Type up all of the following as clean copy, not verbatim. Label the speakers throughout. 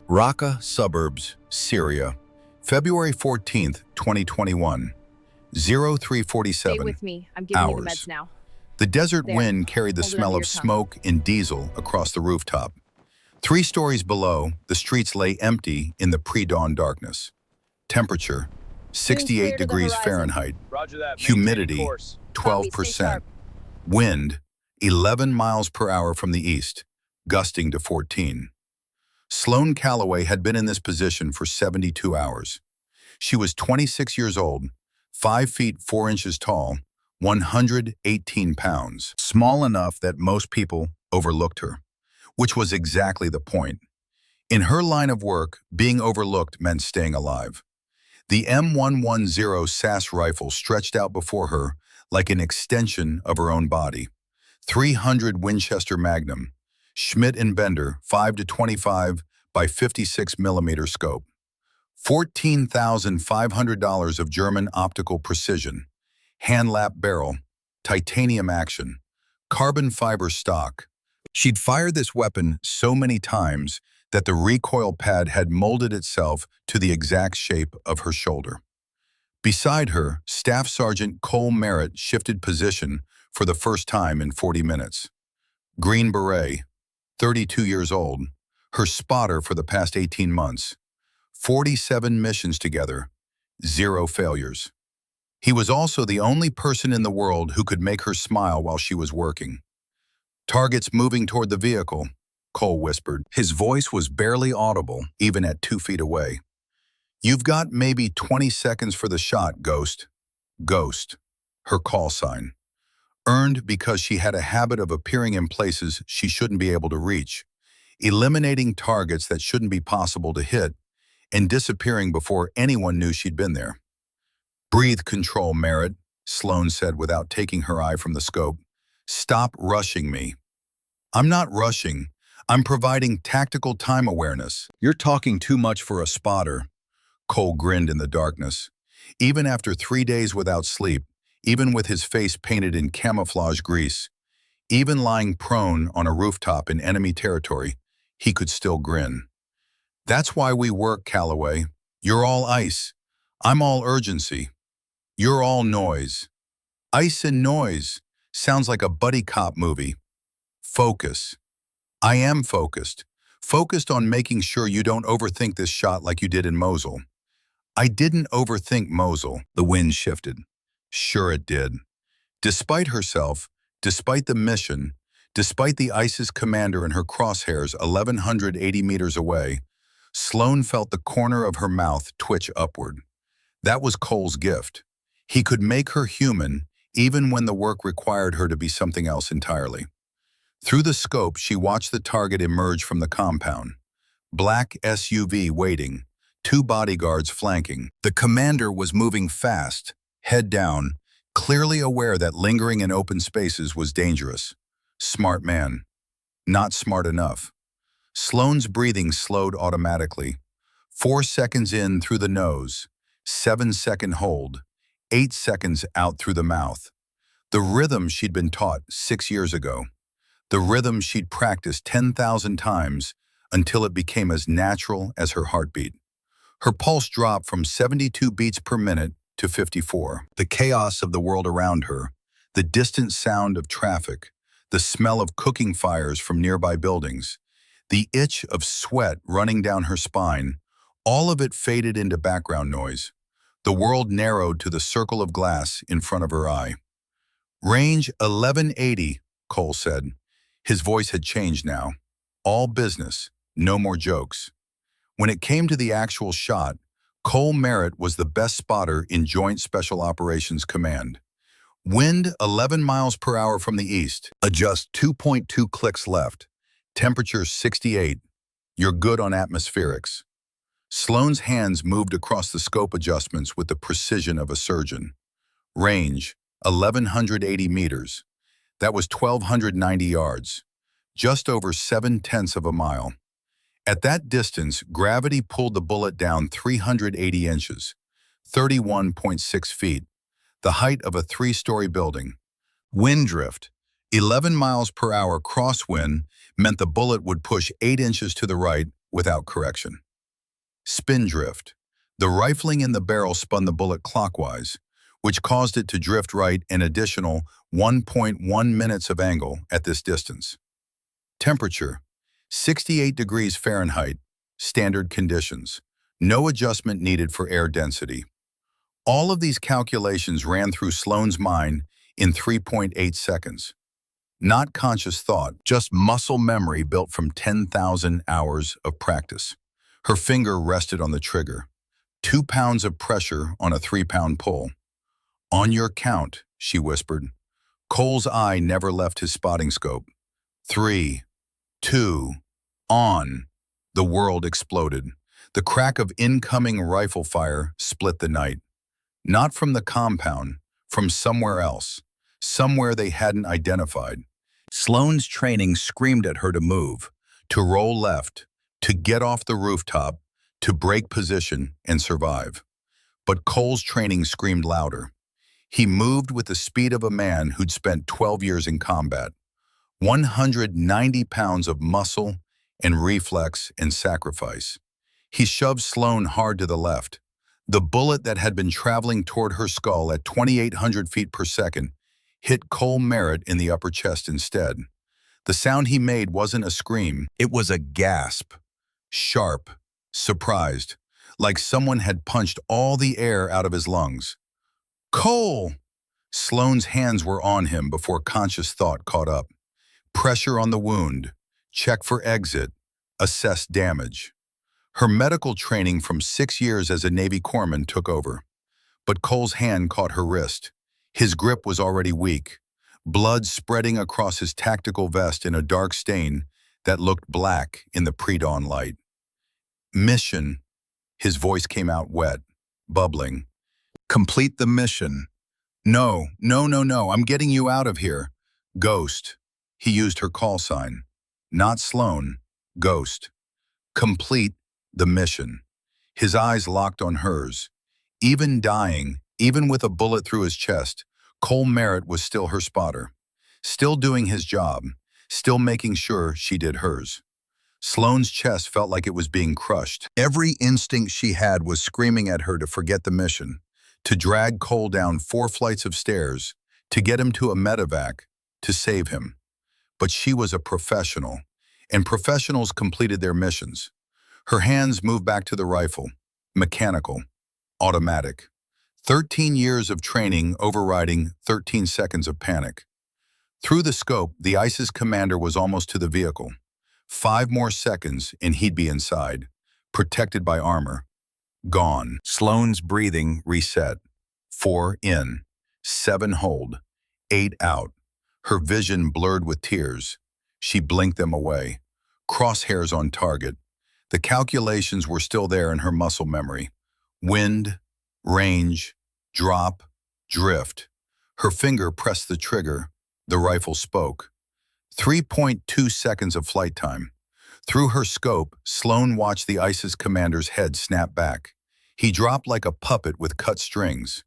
Speaker 1: Raqqa suburbs, Syria, February 14th, 2021,
Speaker 2: Stay
Speaker 1: 0347
Speaker 2: with me. I'm giving you the
Speaker 1: hours.
Speaker 2: meds now.
Speaker 1: The desert
Speaker 2: There.
Speaker 1: wind carried the
Speaker 2: Hold it
Speaker 1: smell
Speaker 2: under
Speaker 1: of
Speaker 2: your tongue.
Speaker 1: smoke and diesel across the rooftop. 3 stories below, the streets lay empty in the pre-dawn darkness. Temperature, 68
Speaker 2: clear to the
Speaker 1: degrees
Speaker 2: horizon.
Speaker 1: Fahrenheit.
Speaker 3: Roger that.
Speaker 1: Humidity,
Speaker 3: Maintaining course.
Speaker 2: Copy. Stay
Speaker 1: 12%.
Speaker 2: sharp.
Speaker 1: Wind, 11 miles per hour from the east, gusting to 14. Sloane Calloway had been in this position for 72 hours. She was 26 years old, 5 feet 4 inches tall, 118 pounds, small enough that most people overlooked her, which was exactly the point. In her line of work, being overlooked meant staying alive. The M110 SAS rifle stretched out before her like an extension of her own body. 300 Winchester Magnum, Schmidt & Bender 5 to 25 by 56 millimeter scope. $14,500 of German optical precision, hand-lap barrel, titanium action, carbon fiber stock. She'd fired this weapon so many times that the recoil pad had molded itself to the exact shape of her shoulder. Beside her, Staff Sergeant Cole Merritt shifted position for the first time in 40 minutes. Green Beret, 32 years old, her spotter for the past 18 months. 47 missions together, 0 failures. He was also the only person in the world who could make her smile while she was working. Targets moving toward the vehicle, Cole whispered. His voice was barely audible, even at 2 feet away. You've got maybe 20 seconds for the shot, Ghost. Ghost, her call sign. Earned because she had a habit of appearing in places she shouldn't be able to reach, eliminating targets that shouldn't be possible to hit, and disappearing before anyone knew she'd been there. Breathe, Control, Merritt, Sloane said without taking her eye from the scope. Stop rushing me. I'm not rushing. I'm providing tactical time awareness. You're talking too much for a spotter. Cole grinned in the darkness. Even after 3 days without sleep, even with his face painted in camouflage grease, even lying prone on a rooftop in enemy territory, he could still grin. That's why we work, Calloway. You're all ice. I'm all urgency. You're all noise. Ice and noise. Sounds like a buddy cop movie. Focus. I am focused. Focused on making sure you don't overthink this shot like you did in Mosul. I didn't overthink Mosul. The wind shifted. Sure it did. Despite herself, despite the mission, despite the ISIS commander and her crosshairs 1,180 meters away, Sloane felt the corner of her mouth twitch upward. That was Cole's gift. He could make her human even when the work required her to be something else entirely. Through the scope, she watched the target emerge from the compound. Black SUV waiting, 2 bodyguards flanking. The commander was moving fast, head down, clearly aware that lingering in open spaces was dangerous. Smart man. Not smart enough. Sloane's breathing slowed automatically. 4 seconds in through the nose, 7-second hold, 8 seconds out through the mouth. The rhythm she'd been taught 6 years ago. The rhythm she'd practiced 10,000 times until it became as natural as her heartbeat. Her pulse dropped from 72 beats per minute to 54. The chaos of the world around her, the distant sound of traffic, the smell of cooking fires from nearby buildings, the itch of sweat running down her spine, all of it faded into background noise. The world narrowed to the circle of glass in front of her eye. Range 1180, Cole said. His voice had changed now. All business, no more jokes. When it came to the actual shot, Cole Merritt was the best spotter in Joint Special Operations Command. Wind 11 miles per hour from the east. Adjust 2.2 clicks left. Temperature 68. You're good on atmospherics. Sloane's hands moved across the scope adjustments with the precision of a surgeon. Range 1,180 meters. That was 1,290 yards. Just over 7/10 of a mile. At that distance, gravity pulled the bullet down 380 inches, 31.6 feet, the height of a 3-story building. Wind drift, 11 miles per hour crosswind, meant the bullet would push 8 inches to the right without correction. Spin drift. The rifling in the barrel spun the bullet clockwise, which caused it to drift right an additional 1.1 minutes of angle at this distance. Temperature, 68 degrees Fahrenheit, standard conditions. No adjustment needed for air density. All of these calculations ran through Sloane's mind in 3.8 seconds. Not conscious thought, just muscle memory built from 10,000 hours of practice. Her finger rested on the trigger. 2 pounds of pressure on a 3-pound pull. "On your count," she whispered. Cole's eye never left his spotting scope. 3, 2, on. The world exploded. The crack of incoming rifle fire split the night. Not from the compound, from somewhere else. Somewhere they hadn't identified. Sloane's training screamed at her to move, to roll left, to get off the rooftop, to break position and survive. But Cole's training screamed louder. He moved with the speed of a man who'd spent 12 years in combat. 190 pounds of muscle and reflex and sacrifice. He shoved Sloane hard to the left. The bullet that had been traveling toward her skull at 2,800 feet per second hit Cole Merritt in the upper chest instead. The sound he made wasn't a scream, it was a gasp. Sharp, surprised, like someone had punched all the air out of his lungs. "Cole!" Sloane's hands were on him before conscious thought caught up. Pressure on the wound, check for exit, assess damage. Her medical training from 6 years as a Navy corpsman took over. But Cole's hand caught her wrist. His grip was already weak, blood spreading across his tactical vest in a dark stain that looked black in the pre-dawn light. "Mission." His voice came out wet, bubbling. "Complete the mission." No, I'm getting you out of here." "Ghost." He used her call sign. Not Sloane, Ghost. "Complete the mission." His eyes locked on hers. Even dying, even with a bullet through his chest, Cole Merritt was still her spotter. Still doing his job, still making sure she did hers. Sloane's chest felt like it was being crushed. Every instinct she had was screaming at her to forget the mission, to drag Cole down 4 flights of stairs, to get him to a medevac, to save him. But she was a professional, and professionals completed their missions. Her hands moved back to the rifle, mechanical, automatic. 13 years of training overriding 13 seconds of panic. Through the scope, the ISIS commander was almost to the vehicle. 5 more seconds and he'd be inside, protected by armor. Gone. Sloane's breathing reset. 4 in, 7 hold, 8 out. Her vision blurred with tears. She blinked them away. Crosshairs on target. The calculations were still there in her muscle memory. Wind, range, drop, drift. Her finger pressed the trigger. The rifle spoke. 3.2 seconds of flight time. Through her scope, Sloane watched the ISIS commander's head snap back. He dropped like a puppet with cut strings.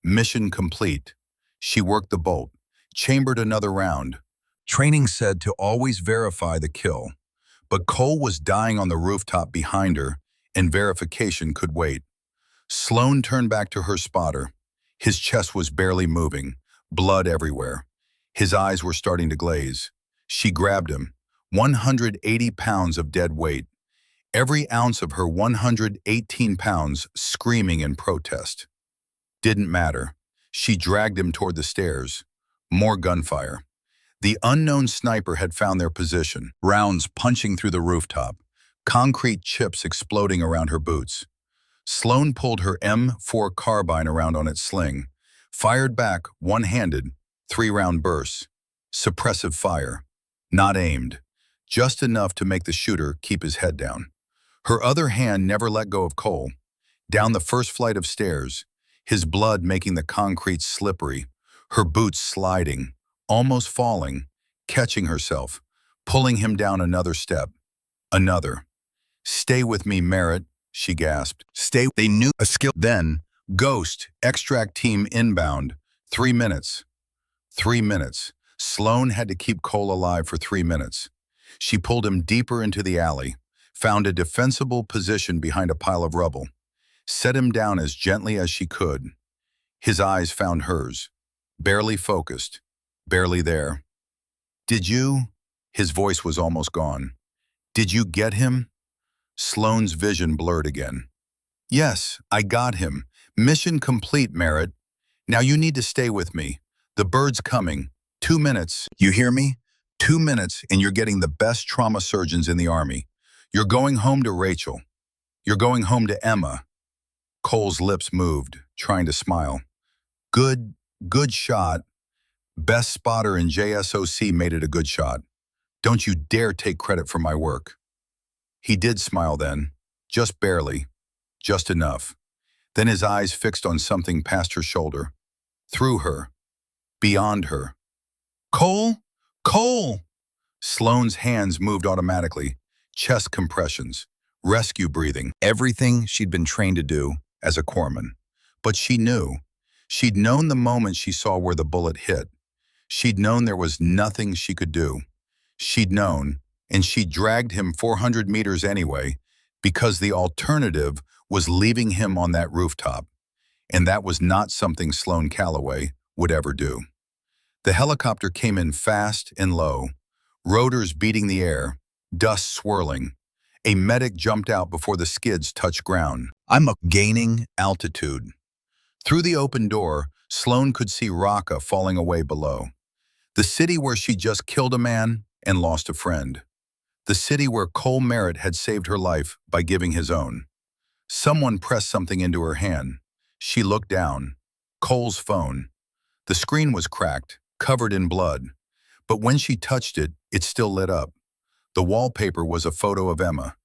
Speaker 1: Mission complete. She worked the bolt, chambered another round. Training said to always verify the kill. But Cole was dying on the rooftop behind her, and verification could wait. Sloane turned back to her spotter. His chest was barely moving, blood everywhere. His eyes were starting to glaze. She grabbed him, 180 pounds of dead weight. Every ounce of her 118 pounds screaming in protest. Didn't matter. She dragged him toward the stairs. More gunfire. The unknown sniper had found their position, rounds punching through the rooftop, concrete chips exploding around her boots. Sloane pulled her M4 carbine around on its sling, fired back one-handed, 3-round bursts. Suppressive fire. Not aimed. Just enough to make the shooter keep his head down. Her other hand never let go of Cole. Down the first flight of stairs, his blood making the concrete slippery, her boots sliding, almost falling, catching herself, pulling him down another step. Another. "Stay with me, Merritt," she gasped. "Stay." They knew a skill. Then, Ghost, extract team inbound. 3 minutes. 3 minutes. Sloane had to keep Cole alive for 3 minutes. She pulled him deeper into the alley, found a defensible position behind a pile of rubble, set him down as gently as she could. His eyes found hers, barely focused, barely there. "Did you?" His voice was almost gone. "Did you get him?" Sloane's vision blurred again. "Yes, I got him. Mission complete, Merritt. Now you need to stay with me. The bird's coming. 2 minutes. You hear me? 2 minutes and you're getting the best trauma surgeons in the Army. You're going home to Rachel. You're going home to Emma." Cole's lips moved, trying to smile. Good shot. Best spotter in JSOC made it a good shot. Don't you dare take credit for my work." He did smile then, just barely, just enough. Then his eyes fixed on something past her shoulder, through her, beyond her. "Cole? Cole!" Sloane's hands moved automatically, chest compressions, rescue breathing, everything she'd been trained to do as a corpsman. But she knew. She'd known the moment she saw where the bullet hit. She'd known there was nothing she could do. She'd known, and she dragged him 400 meters anyway, because the alternative was leaving him on that rooftop. And that was not something Sloane Calloway would ever do. The helicopter came in fast and low, rotors beating the air, dust swirling. A medic jumped out before the skids touched ground. "I'm gaining altitude." Through the open door, Sloane could see Raqqa falling away below. The city where she just killed a man and lost a friend. The city where Cole Merritt had saved her life by giving his own. Someone pressed something into her hand. She looked down. Cole's phone. The screen was cracked, covered in blood. But when she touched it, it still lit up. The wallpaper was a photo of Emma,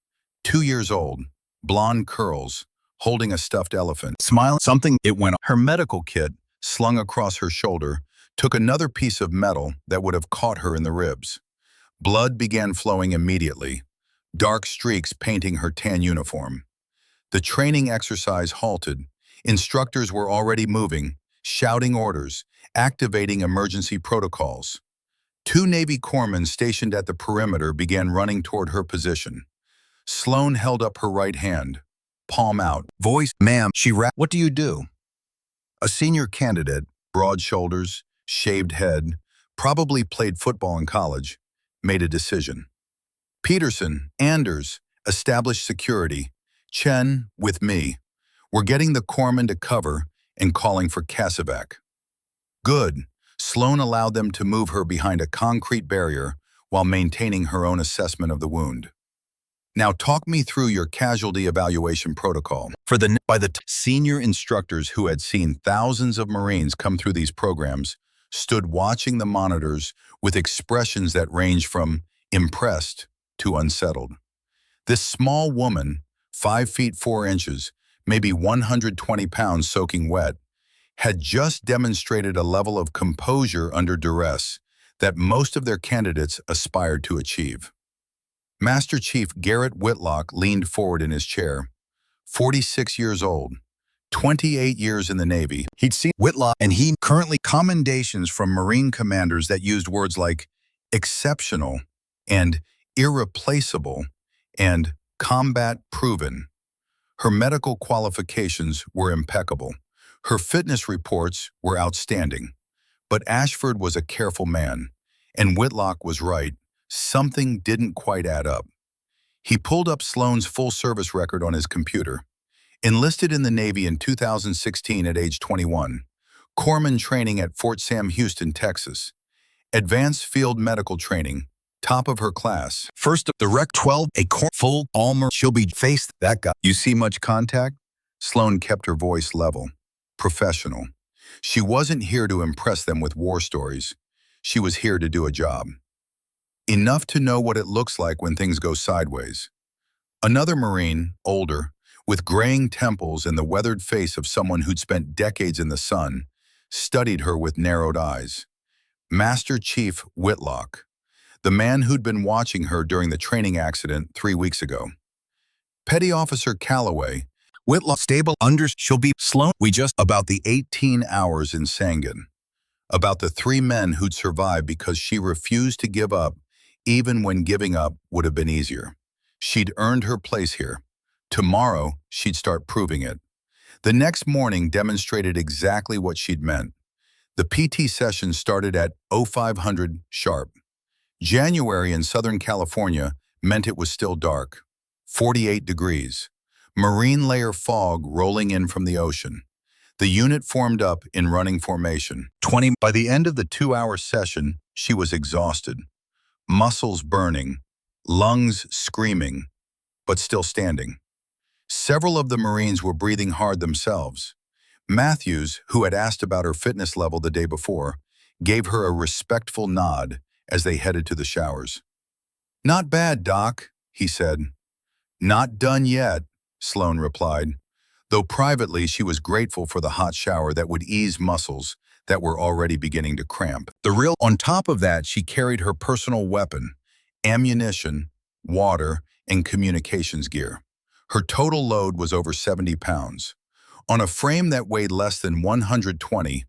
Speaker 1: 2 years old, blonde curls, holding a stuffed elephant. Smiling something, it went on. Her medical kit, slung across her shoulder, took another piece of metal that would have caught her in the ribs. Blood began flowing immediately, dark streaks painting her tan uniform. The training exercise halted. Instructors were already moving, shouting orders, activating emergency protocols. 2 Navy corpsmen stationed at the perimeter began running toward her position. Sloane held up her right hand, palm out. "Voice, ma'am," she rapped. "What do you do?" A senior candidate, broad shoulders, shaved head, probably played football in college, made a decision. "Peterson, Anders, established security. Chen, with me. We're getting the corpsmen to cover and calling for Casevac." "Good." Sloane allowed them to move her behind a concrete barrier while maintaining her own assessment of the wound. "Now talk me through your casualty evaluation protocol." By the senior instructors who had seen thousands of Marines come through these programs stood watching the monitors with expressions that ranged from impressed to unsettled. This small woman, 5 feet 4 inches, maybe 120 pounds soaking wet, had just demonstrated a level of composure under duress that most of their candidates aspired to achieve. Master Chief Garrett Whitlock leaned forward in his chair, 46 years old, 28 years in the Navy. He'd seen Whitlock, and he currently commendations from Marine commanders that used words like exceptional and irreplaceable and combat proven. Her medical qualifications were impeccable. Her fitness reports were outstanding. But Ashford was a careful man, and Whitlock was right. Something didn't quite add up. He pulled up Sloane's full service record on his computer. Enlisted in the Navy in 2016 at age 21. Corpsman training at Fort Sam Houston, Texas. Advanced field medical training, top of her class. First of the Rec 12, a full armor. She'll be faced that guy. You see much contact? Sloane kept her voice level, professional. She wasn't here to impress them with war stories. She was here to do a job. Enough to know what it looks like when things go sideways. Another Marine, older, with graying temples and the weathered face of someone who'd spent decades in the sun, studied her with narrowed eyes. Master Chief Whitlock, the man who'd been watching her during the training accident 3 weeks ago. Petty Officer Calloway, Whitlock stable under, she'll be Sloane. We just about the 18 hours in Sangin. About the 3 men who'd survived because she refused to give up, even when giving up would have been easier. She'd earned her place here. Tomorrow, she'd start proving it. The next morning demonstrated exactly what she'd meant. The PT session started at 0500 sharp. January in Southern California meant it was still dark. 48 degrees. Marine layer fog rolling in from the ocean. The unit formed up in running formation. By the end of the 2-hour session, she was exhausted. Muscles burning, lungs screaming, but still standing. Several of the Marines were breathing hard themselves. Matthews, who had asked about her fitness level the day before, gave her a respectful nod as they headed to the showers. "Not bad, Doc," he said. "Not done yet," Sloan replied, though privately she was grateful for the hot shower that would ease muscles that were already beginning to cramp. On top of that, she carried her personal weapon, ammunition, water, and communications gear. Her total load was over 70 pounds. On a frame that weighed less than 120,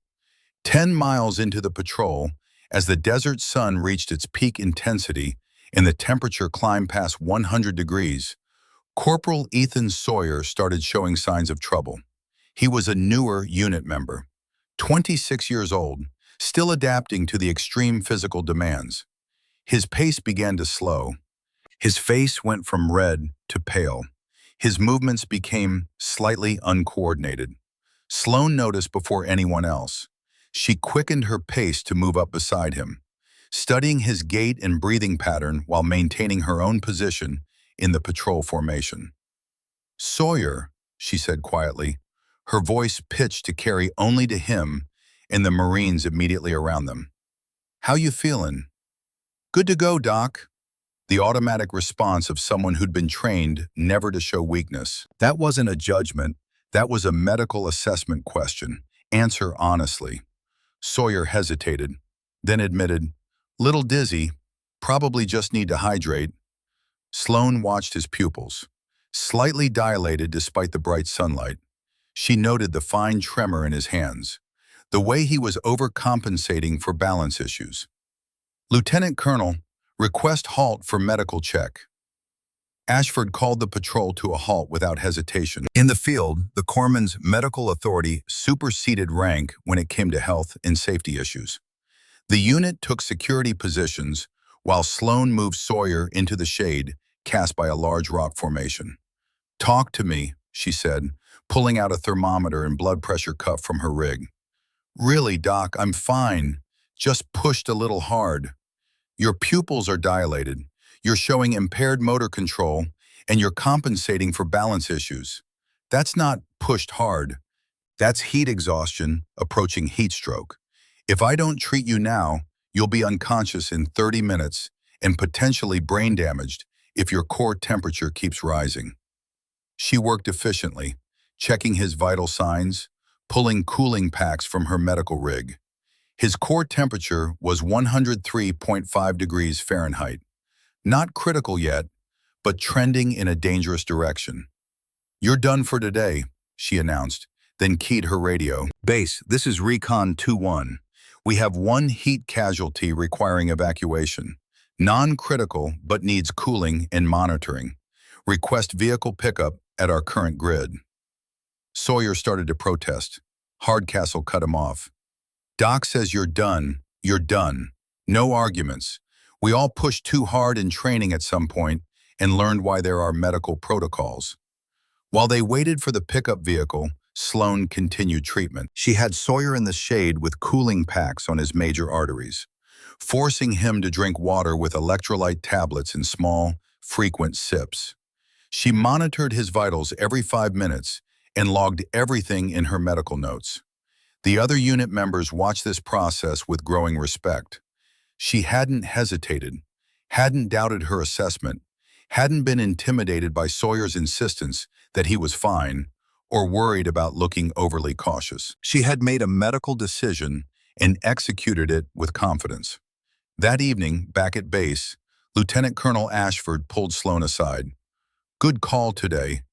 Speaker 1: 10 miles into the patrol, as the desert sun reached its peak intensity and the temperature climbed past 100 degrees, Corporal Ethan Sawyer started showing signs of trouble. He was a newer unit member, 26 years old, still adapting to the extreme physical demands. His pace began to slow. His face went from red to pale. His movements became slightly uncoordinated. Sloan noticed before anyone else. She quickened her pace to move up beside him, studying his gait and breathing pattern while maintaining her own position in the patrol formation. "Sawyer," she said quietly, her voice pitched to carry only to him and the Marines immediately around them. "How you feeling?" "Good to go, Doc." The automatic response of someone who'd been trained never to show weakness. That wasn't a judgment. That was a medical assessment question. Answer honestly. Sawyer hesitated, then admitted, "Little dizzy, probably just need to hydrate." Sloan watched his pupils, slightly dilated despite the bright sunlight. She noted the fine tremor in his hands, the way he was overcompensating for balance issues. "Lieutenant Colonel, request halt for medical check." Ashford called the patrol to a halt without hesitation. In the field, the corpsman's medical authority superseded rank when it came to health and safety issues. The unit took security positions while Sloan moved Sawyer into the shade cast by a large rock formation. "Talk to me," she said, pulling out a thermometer and blood pressure cuff from her rig. "Really, Doc, I'm fine. Just pushed a little hard." "Your pupils are dilated. You're showing impaired motor control, and you're compensating for balance issues. That's not pushed hard. That's heat exhaustion approaching heat stroke. If I don't treat you now, you'll be unconscious in 30 minutes and potentially brain damaged if your core temperature keeps rising." She worked efficiently, checking his vital signs, pulling cooling packs from her medical rig. His core temperature was 103.5 degrees Fahrenheit. Not critical yet, but trending in a dangerous direction. "You're done for today," she announced, then keyed her radio. "Base, this is Recon 2-1. We have one heat casualty requiring evacuation. Non-critical, but needs cooling and monitoring. Request vehicle pickup at our current grid." Sawyer started to protest. Hardcastle cut him off. "Doc says you're done. You're done. No arguments. We all pushed too hard in training at some point and learned why there are medical protocols." While they waited for the pickup vehicle, Sloan continued treatment. She had Sawyer in the shade with cooling packs on his major arteries, forcing him to drink water with electrolyte tablets in small, frequent sips. She monitored his vitals every 5 minutes and logged everything in her medical notes. The other unit members watched this process with growing respect. She hadn't hesitated, hadn't doubted her assessment, hadn't been intimidated by Sawyer's insistence that he was fine or worried about looking overly cautious. She had made a medical decision and executed it with confidence. That evening, back at base, Lieutenant Colonel Ashford pulled Sloan aside. "Good call today.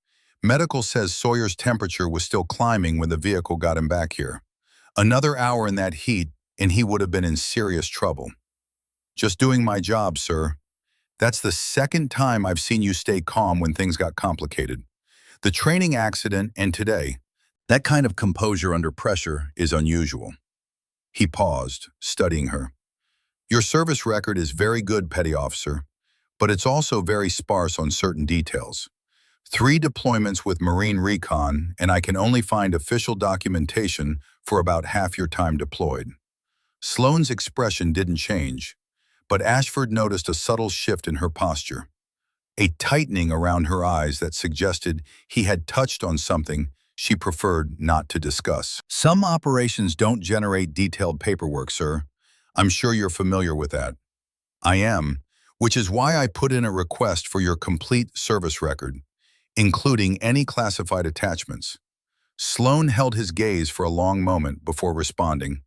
Speaker 1: Medical says Sawyer's temperature was still climbing when the vehicle got him back here. Another hour in that heat and he would have been in serious trouble." "Just doing my job, sir." That's the second time I've seen you stay calm when things got complicated. The training accident and today, that kind of composure under pressure is unusual. He paused, studying her. Your service record is very good, petty officer, but it's also very sparse on certain details. 3 deployments with Marine Recon, and I can only find official documentation for about half your time deployed. Sloane's expression didn't change, but Ashford noticed a subtle shift in her posture, a tightening around her eyes that suggested he had touched on something she preferred not to discuss. Some operations don't generate detailed paperwork, sir. I'm sure you're familiar with that. I am, which is why I put in a request for your complete service record, including any classified attachments. Sloane held his gaze for a long moment before responding.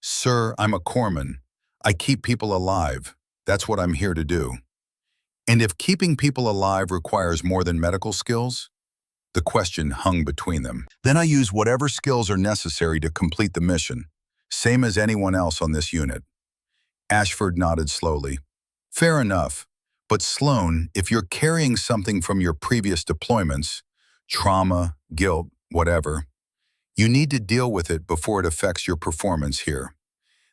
Speaker 1: Sir, I'm a corpsman. I keep people alive. That's what I'm here to do. And if keeping people alive requires more than medical skills? The question hung between them. Then I use whatever skills are necessary to complete the mission, same as anyone else on this unit. Ashford nodded slowly. Fair enough. But Sloane, if you're carrying something from your previous deployments, trauma, guilt, whatever, you need to deal with it before it affects your performance here.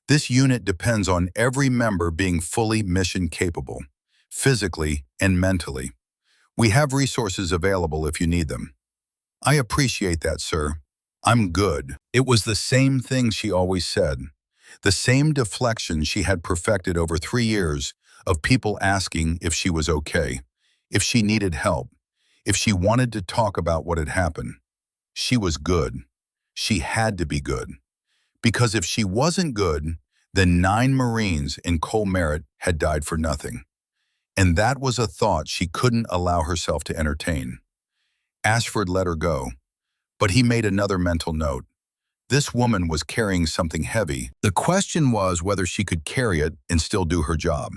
Speaker 1: This unit depends on every member being fully mission capable, physically and mentally. We have resources available if you need them. I appreciate that, sir. I'm good. It was the same thing she always said. The same deflection she had perfected over 3 years of people asking if she was okay, if she needed help, if she wanted to talk about what had happened. She was good. She had to be good. Because if she wasn't good, then 9 Marines in Cole Merritt had died for nothing. And that was a thought she couldn't allow herself to entertain. Ashford let her go, but he made another mental note. This woman was carrying something heavy. The question was whether she could carry it and still do her job,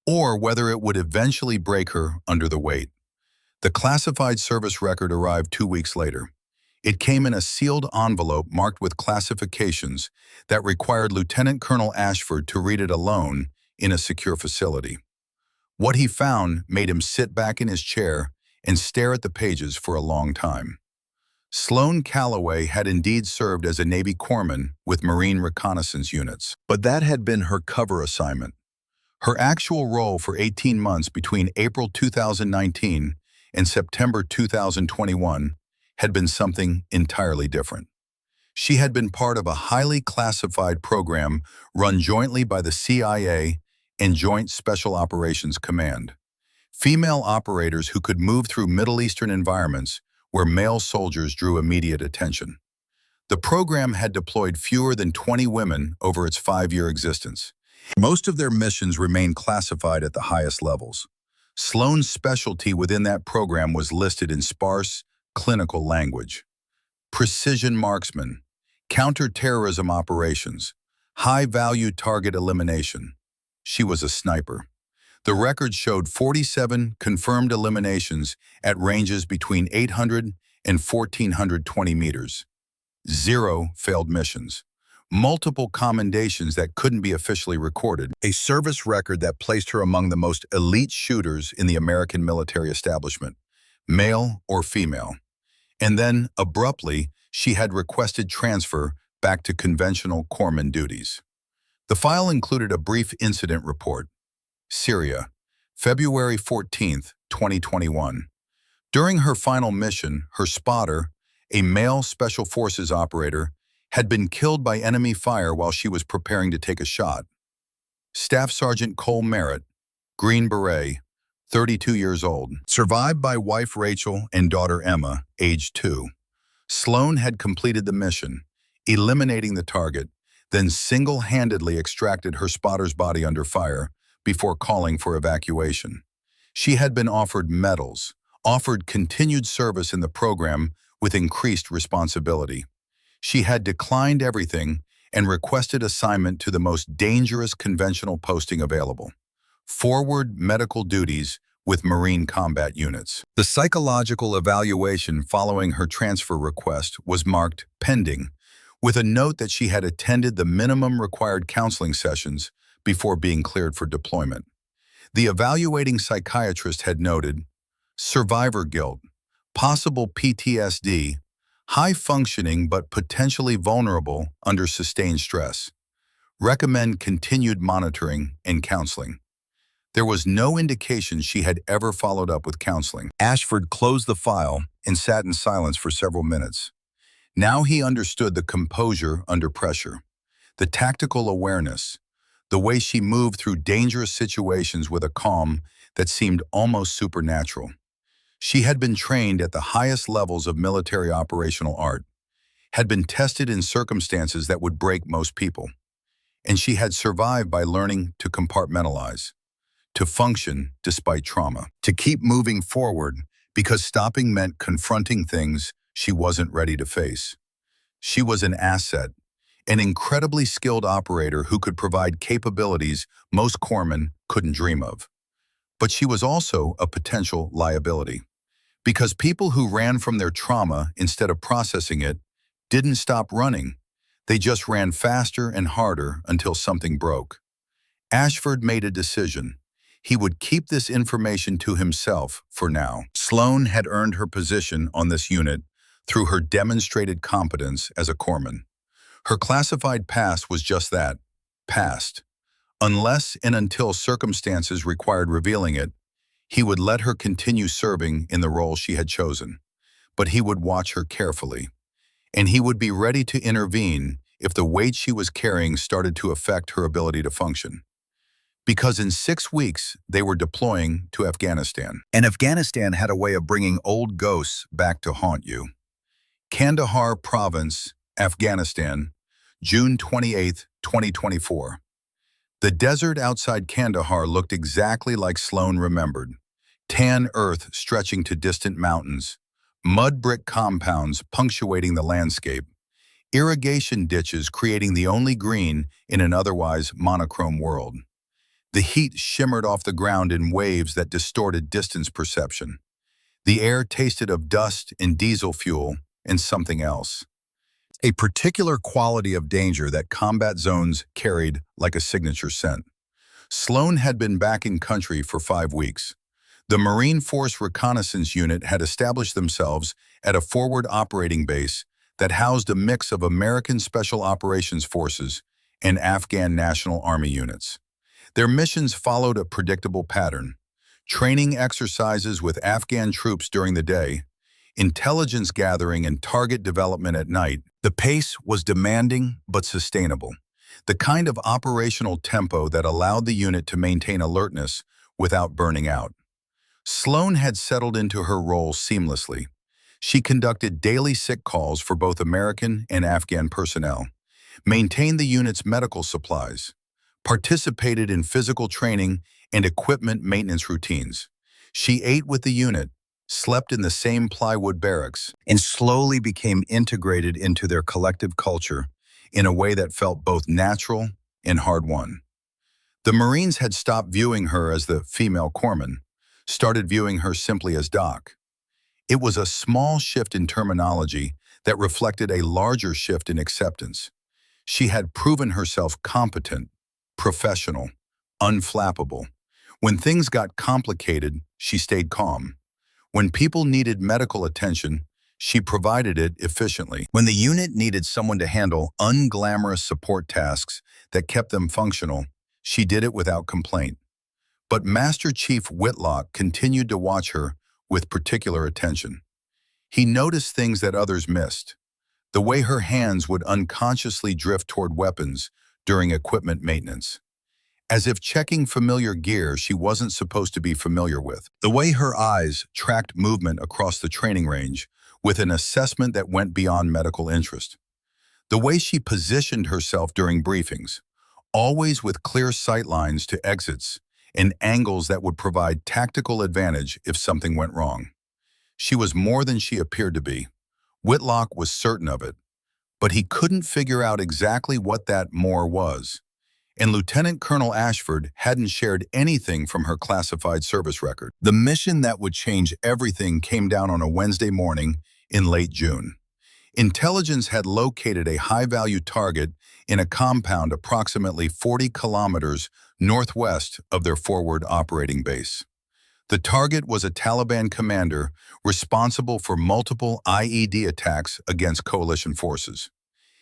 Speaker 1: or whether it would eventually break her under the weight. The classified service record arrived 2 weeks later. It came in a sealed envelope marked with classifications that required Lieutenant Colonel Ashford to read it alone in a secure facility. What he found made him sit back in his chair and stare at the pages for a long time. Sloane Calloway had indeed served as a Navy corpsman with Marine reconnaissance units, but that had been her cover assignment. Her actual role for 18 months between April 2019 and September 2021 had been something entirely different. She had been part of a highly classified program run jointly by the CIA and Joint Special Operations Command. Female operators who could move through Middle Eastern environments where male soldiers drew immediate attention. The program had deployed fewer than 20 women over its 5-year existence. Most of their missions remained classified at the highest levels. Sloane's specialty within that program was listed in sparse, clinical language. Precision marksman, counter-terrorism operations, high-value target elimination. She was a sniper. The record showed 47 confirmed eliminations at ranges between 800 and 1,420 meters. 0 failed missions. Multiple commendations that couldn't be officially recorded. A service record that placed her among the most elite shooters in the American military establishment, male or female. And then, abruptly, she had requested transfer back to conventional corpsman duties. The file included a brief incident report. Syria, February 14, 2021. During her final mission, her spotter, a male Special Forces operator, had been killed by enemy fire while she was preparing to take a shot. Staff Sergeant Cole Merritt, Green Beret, 32 years old, survived by wife Rachel and daughter Emma, aged 2. Sloane had completed the mission, eliminating the target, then single-handedly extracted her spotter's body under fire before calling for evacuation. She had been offered medals, offered continued service in the program with increased responsibility. She had declined everything and requested assignment to the most dangerous conventional posting available: forward medical duties with Marine combat units. The psychological evaluation following her transfer request was marked pending, with a note that she had attended the minimum required counseling sessions before being cleared for deployment. The evaluating psychiatrist had noted survivor guilt, possible PTSD, high functioning but potentially vulnerable under sustained stress. Recommend continued monitoring and counseling. There was no indication she had ever followed up with counseling. Ashford closed the file and sat in silence for several minutes. Now he understood the composure under pressure, the tactical awareness, the way she moved through dangerous situations with a calm that seemed almost supernatural. She had been trained at the highest levels of military operational art, had been tested in circumstances that would break most people, and she had survived by learning to compartmentalize, to function despite trauma, to keep moving forward because stopping meant confronting things she wasn't ready to face. She was an asset, an incredibly skilled operator who could provide capabilities most corpsmen couldn't dream of. But she was also a potential liability, because people who ran from their trauma instead of processing it didn't stop running. They just ran faster and harder until something broke. Ashford made a decision. He would keep this information to himself for now. Sloan had earned her position on this unit through her demonstrated competence as a corpsman. Her classified past was just that, past. Unless and until circumstances required revealing it, he would let her continue serving in the role she had chosen. But he would watch her carefully, and he would be ready to intervene if the weight she was carrying started to affect her ability to function. Because in 6 weeks, they were deploying to Afghanistan. And Afghanistan had a way of bringing old ghosts back to haunt you. Kandahar Province, Afghanistan, June 28, 2024. The desert outside Kandahar looked exactly like Sloan remembered. Tan earth stretching to distant mountains, mud brick compounds punctuating the landscape, irrigation ditches creating the only green in an otherwise monochrome world. The heat shimmered off the ground in waves that distorted distance perception. The air tasted of dust and diesel fuel and something else. A particular quality of danger that combat zones carried like a signature scent. Sloan had been back in country for 5 weeks. The Marine Force Reconnaissance Unit had established themselves at a forward operating base that housed a mix of American Special Operations Forces and Afghan National Army units. Their missions followed a predictable pattern: training exercises with Afghan troops during the day, intelligence gathering and target development at night. The pace was demanding but sustainable, the kind of operational tempo that allowed the unit to maintain alertness without burning out. Sloan had settled into her role seamlessly. She conducted daily sick calls for both American and Afghan personnel, maintained the unit's medical supplies, participated in physical training and equipment maintenance routines. She ate with the unit, slept in the same plywood barracks, and slowly became integrated into their collective culture in a way that felt both natural and hard-won. The Marines had stopped viewing her as the female corpsman, started viewing her simply as Doc. It was a small shift in terminology that reflected a larger shift in acceptance. She had proven herself competent, professional, unflappable. When things got complicated, she stayed calm. When people needed medical attention, she provided it efficiently. When the unit needed someone to handle unglamorous support tasks that kept them functional, she did it without complaint. But Master Chief Whitlock continued to watch her with particular attention. He noticed things that others missed: the way her hands would unconsciously drift toward weapons during equipment maintenance, as if checking familiar gear she wasn't supposed to be familiar with. The way her eyes tracked movement across the training range with an assessment that went beyond medical interest. The way she positioned herself during briefings, always with clear sight lines to exits and angles that would provide tactical advantage if something went wrong. She was more than she appeared to be. Whitlock was certain of it, but he couldn't figure out exactly what that more was. And Lieutenant Colonel Ashford hadn't shared anything from her classified service record. The mission that would change everything came down on a Wednesday morning in late June. Intelligence had located a high-value target in a compound approximately 40 kilometers northwest of their forward operating base. The target was a Taliban commander responsible for multiple IED attacks against coalition forces.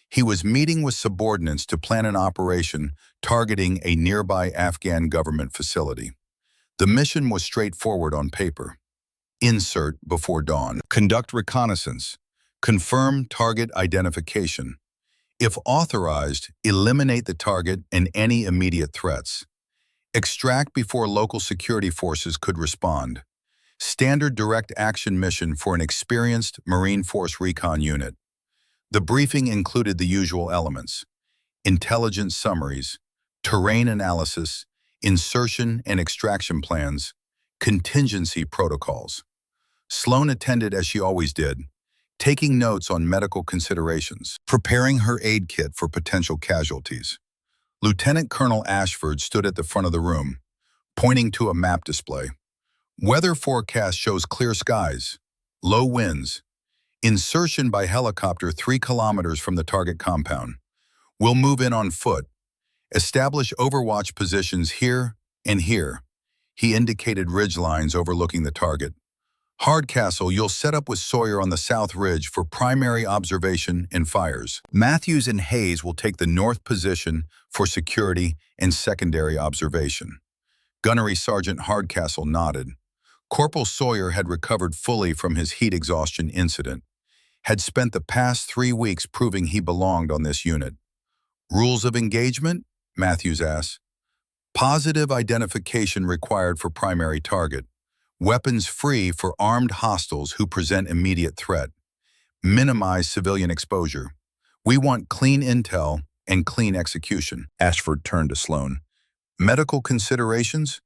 Speaker 1: He was meeting with subordinates to plan an operation targeting a nearby Afghan government facility. The mission was straightforward on paper. Insert before dawn. Conduct reconnaissance. Confirm target identification. If authorized, eliminate the target and any immediate threats. Extract before local security forces could respond. Standard direct action mission for an experienced Marine Force recon unit. The briefing included the usual elements: intelligence summaries, terrain analysis, insertion and extraction plans, contingency protocols. Sloan attended as she always did, taking notes on medical considerations, preparing her aid kit for potential casualties. Lieutenant Colonel Ashford stood at the front of the room, pointing to a map display. Weather forecast shows clear skies, low winds, insertion by helicopter 3 kilometers from the target compound. We'll move in on foot. Establish overwatch positions here and here. He indicated ridge lines overlooking the target. Hardcastle, you'll set up with Sawyer on the south ridge for primary observation and fires. Matthews and Hayes will take the north position for security and secondary observation. Gunnery Sergeant Hardcastle nodded. Corporal Sawyer had recovered fully from his heat exhaustion incident, had spent the past 3 weeks proving he belonged on this unit. Rules of engagement? Matthews asked. Positive identification required for primary target. Weapons free for armed hostiles who present immediate threat. Minimize civilian exposure. We want clean intel and clean execution. Ashford turned to Sloan. Medical considerations?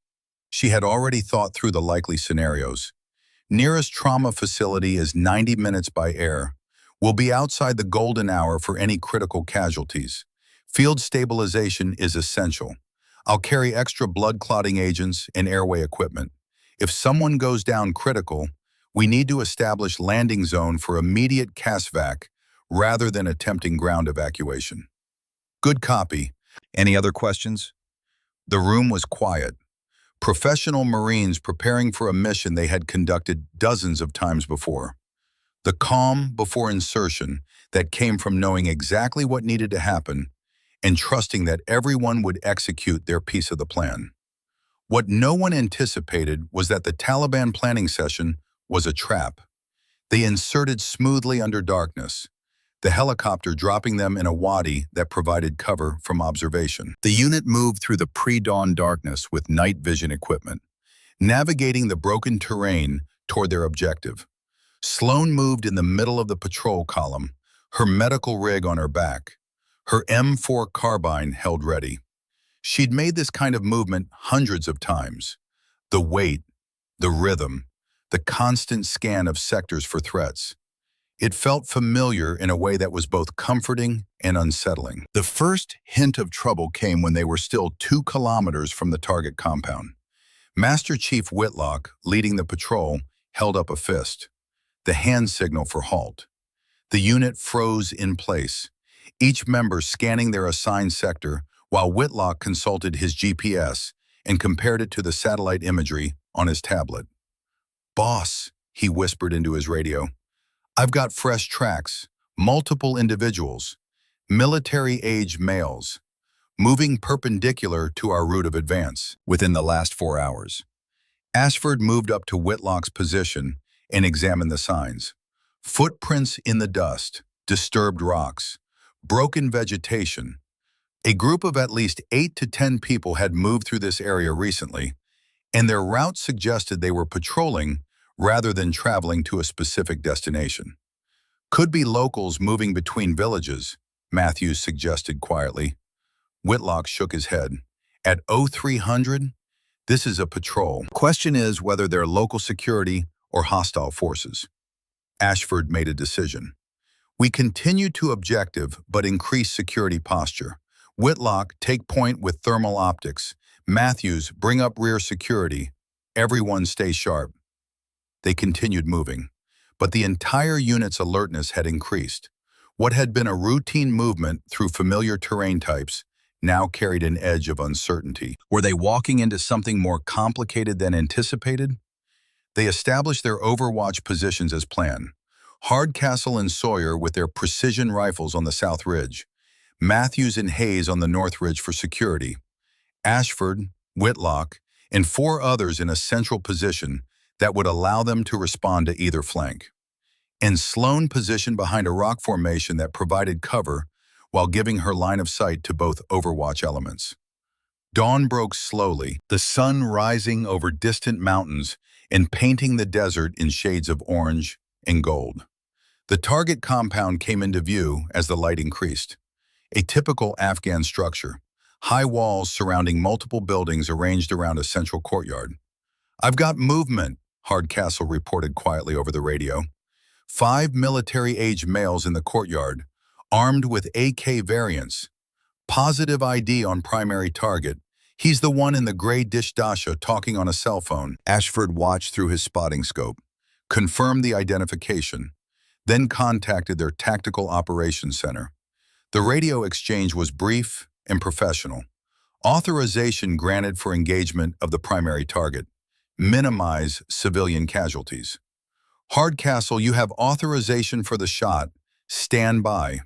Speaker 1: She had already thought through the likely scenarios. Nearest trauma facility is 90 minutes by air. We'll be outside the golden hour for any critical casualties. Field stabilization is essential. I'll carry extra blood clotting agents and airway equipment. If someone goes down critical, we need to establish landing zone for immediate CASVAC rather than attempting ground evacuation. Good copy. Any other questions? The room was quiet. Professional Marines preparing for a mission they had conducted dozens of times before. The calm before insertion that came from knowing exactly what needed to happen and trusting that everyone would execute their piece of the plan. What no one anticipated was that the Taliban planning session was a trap. They inserted smoothly under darkness, the helicopter dropping them in a wadi that provided cover from observation. The unit moved through the pre-dawn darkness with night vision equipment, navigating the broken terrain toward their objective. Sloan moved in the middle of the patrol column, her medical rig on her back, her M4 carbine held ready. She'd made this kind of movement hundreds of times. The weight, the rhythm, the constant scan of sectors for threats. It felt familiar in a way that was both comforting and unsettling. The first hint of trouble came when they were still 2 kilometers from the target compound. Master Chief Whitlock, leading the patrol, held up a fist, the hand signal for halt. The unit froze in place, each member scanning their assigned sector while Whitlock consulted his GPS and compared it to the satellite imagery on his tablet. Boss, he whispered into his radio, I've got fresh tracks, multiple individuals, military-age males, moving perpendicular to our route of advance within the last 4 hours. Ashford moved up to Whitlock's position and examined the signs. Footprints in the dust, disturbed rocks, broken vegetation. A group of at least 8 to 10 people had moved through this area recently, and their route suggested they were patrolling rather than traveling to a specific destination. Could be locals moving between villages, Matthews suggested quietly. Whitlock shook his head. At 0300, this is a patrol. Question is whether they're local security or hostile forces. Ashford made a decision. We continue to objective but increase security posture. Whitlock, take point with thermal optics. Matthews, bring up rear security. Everyone stay sharp. They continued moving, but the entire unit's alertness had increased. What had been a routine movement through familiar terrain types now carried an edge of uncertainty. Were they walking into something more complicated than anticipated? They established their overwatch positions as planned. Hardcastle and Sawyer with their precision rifles on the south ridge, Matthews and Hayes on the north ridge for security, Ashford, Whitlock, and 4 others in a central position that would allow them to respond to either flank. And Sloan positioned behind a rock formation that provided cover while giving her line of sight to both overwatch elements. Dawn broke slowly, the sun rising over distant mountains and painting the desert in shades of orange and gold. The target compound came into view as the light increased. A typical Afghan structure, high walls surrounding multiple buildings arranged around a central courtyard. "I've got movement," Hardcastle reported quietly over the radio. 5 military-aged males in the courtyard, armed with AK variants. Positive ID on primary target. He's the one in the gray dish dasha talking on a cell phone. Ashford watched through his spotting scope, confirmed the identification, then contacted their tactical operations center. The radio exchange was brief and professional. Authorization granted for engagement of the primary target. Minimize civilian casualties. "Hardcastle, you have authorization for the shot. Stand by."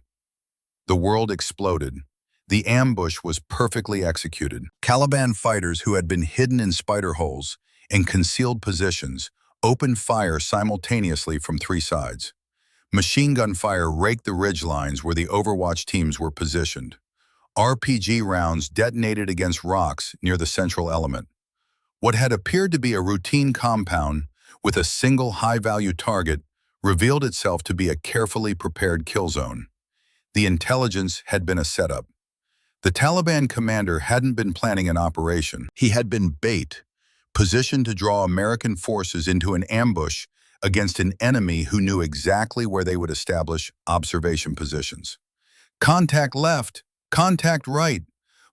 Speaker 1: The world exploded. The ambush was perfectly executed. Taliban fighters who had been hidden in spider holes and concealed positions opened fire simultaneously from 3 sides. Machine gun fire raked the ridge lines where the Overwatch teams were positioned. RPG rounds detonated against rocks near the central element. What had appeared to be a routine compound with a single high-value target revealed itself to be a carefully prepared kill zone. The intelligence had been a setup. The Taliban commander hadn't been planning an operation. He had been bait, positioned to draw American forces into an ambush against an enemy who knew exactly where they would establish observation positions. "Contact left, contact right,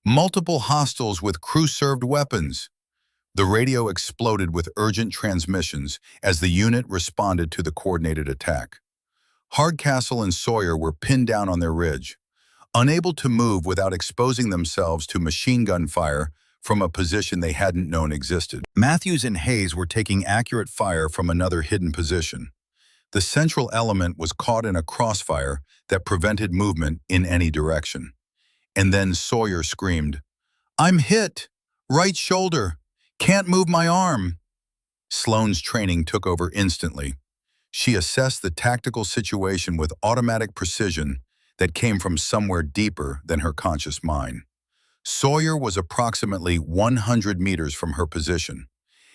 Speaker 1: multiple hostiles with crew-served weapons." The radio exploded with urgent transmissions as the unit responded to the coordinated attack. Hardcastle and Sawyer were pinned down on their ridge, unable to move without exposing themselves to machine gun fire from a position they hadn't known existed. Matthews and Hayes were taking accurate fire from another hidden position. The central element was caught in a crossfire that prevented movement in any direction. And then Sawyer screamed, "I'm hit! Right shoulder! Can't move my arm!" Sloan's training took over instantly. She assessed the tactical situation with automatic precision that came from somewhere deeper than her conscious mind. Sawyer was approximately 100 meters from her position,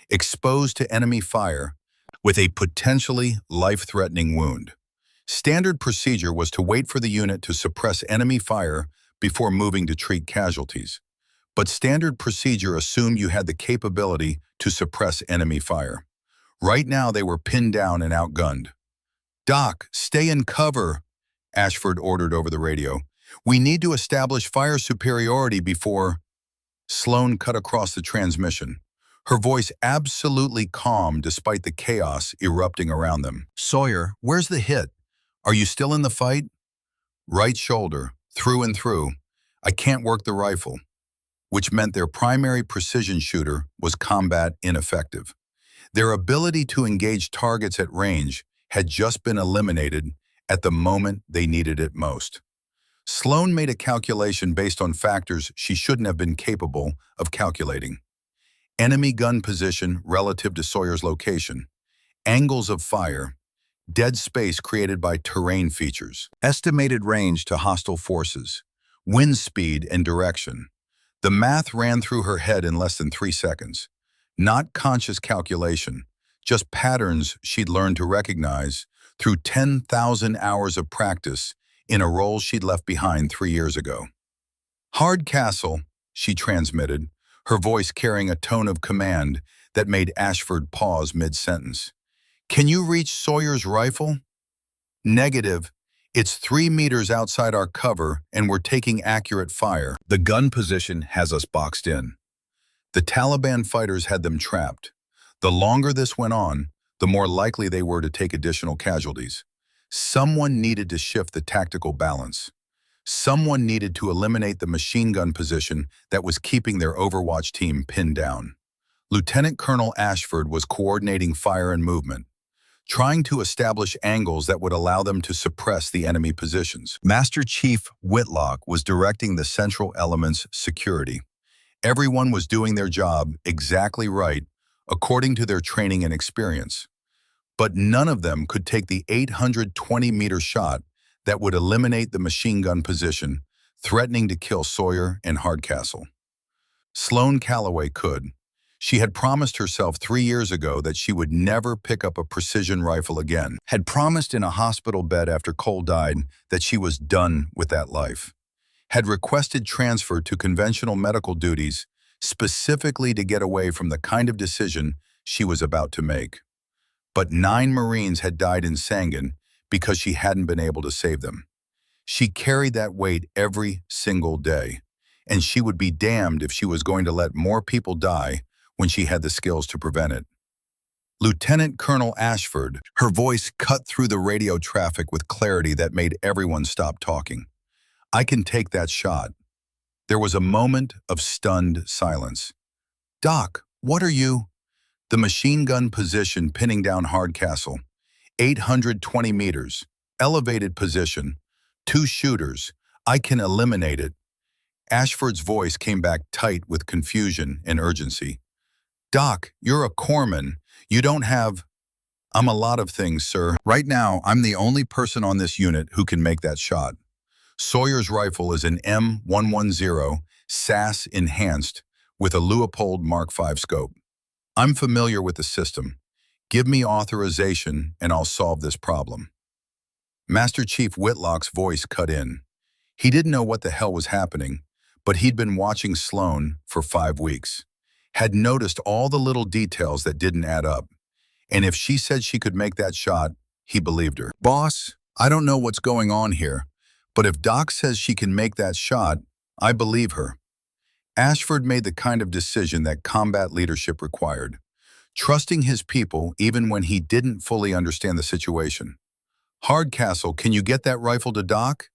Speaker 1: exposed to enemy fire with a potentially life-threatening wound. Standard procedure was to wait for the unit to suppress enemy fire before moving to treat casualties. But standard procedure assumed you had the capability to suppress enemy fire. Right now they were pinned down and outgunned. "Doc, stay in cover," Ashford ordered over the radio. "We need to establish fire superiority before—" Sloan cut across the transmission, her voice absolutely calm despite the chaos erupting around them. "Sawyer, where's the hit? Are you still in the fight?" "Right shoulder, through and through. I can't work the rifle," which meant their primary precision shooter was combat ineffective. Their ability to engage targets at range had just been eliminated at the moment they needed it most. Sloan made a calculation based on factors she shouldn't have been capable of calculating. Enemy gun position relative to Sawyer's location, angles of fire, dead space created by terrain features, estimated range to hostile forces, wind speed and direction. The math ran through her head in less than 3 seconds. Not conscious calculation, just patterns she'd learned to recognize through 10,000 hours of practice in a role she'd left behind 3 years ago. "Hardcastle," she transmitted, her voice carrying a tone of command that made Ashford pause mid-sentence. "Can you reach Sawyer's rifle?" "Negative. It's 3 meters outside our cover and we're taking accurate fire. The gun position has us boxed in." The Taliban fighters had them trapped. The longer this went on, the more likely they were to take additional casualties. Someone needed to shift the tactical balance. Someone needed to eliminate the machine gun position that was keeping their Overwatch team pinned down. Lieutenant Colonel Ashford was coordinating fire and movement, trying to establish angles that would allow them to suppress the enemy positions. Master Chief Whitlock was directing the central element's security. Everyone was doing their job exactly right, according to their training and experience. But none of them could take the 820-meter shot that would eliminate the machine gun position, threatening to kill Sawyer and Hardcastle. Sloane Calloway could. She had promised herself 3 years ago that she would never pick up a precision rifle again, had promised in a hospital bed after Cole died that she was done with that life, had requested transfer to conventional medical duties specifically to get away from the kind of decision she was about to make. But 9 Marines had died in Sangin because she hadn't been able to save them. She carried that weight every single day, and she would be damned if she was going to let more people die when she had the skills to prevent it. Lieutenant Colonel Ashford, her voice cut through the radio traffic with clarity that made everyone stop talking. I can take that shot. There was a moment of stunned silence. Doc, what are you? The machine gun position pinning down Hardcastle. 820 meters. Elevated position. 2 shooters. I can eliminate it. Ashford's voice came back tight with confusion and urgency. Doc, you're a corpsman. You don't have... I'm a lot of things, sir. Right now, I'm the only person on this unit who can make that shot. Sawyer's rifle is an M110 SAS enhanced with a Leupold Mark V scope. I'm familiar with the system. Give me authorization and I'll solve this problem. Master Chief Whitlock's voice cut in. He didn't know what the hell was happening, but he'd been watching Sloane for 5 weeks, had noticed all the little details that didn't add up. And if she said she could make that shot, he believed her. Boss, I don't know what's going on here, but if Doc says she can make that shot, I believe her. Ashford made the kind of decision that combat leadership required, trusting his people even when he didn't fully understand the situation. Hardcastle, can you get that rifle to Doc?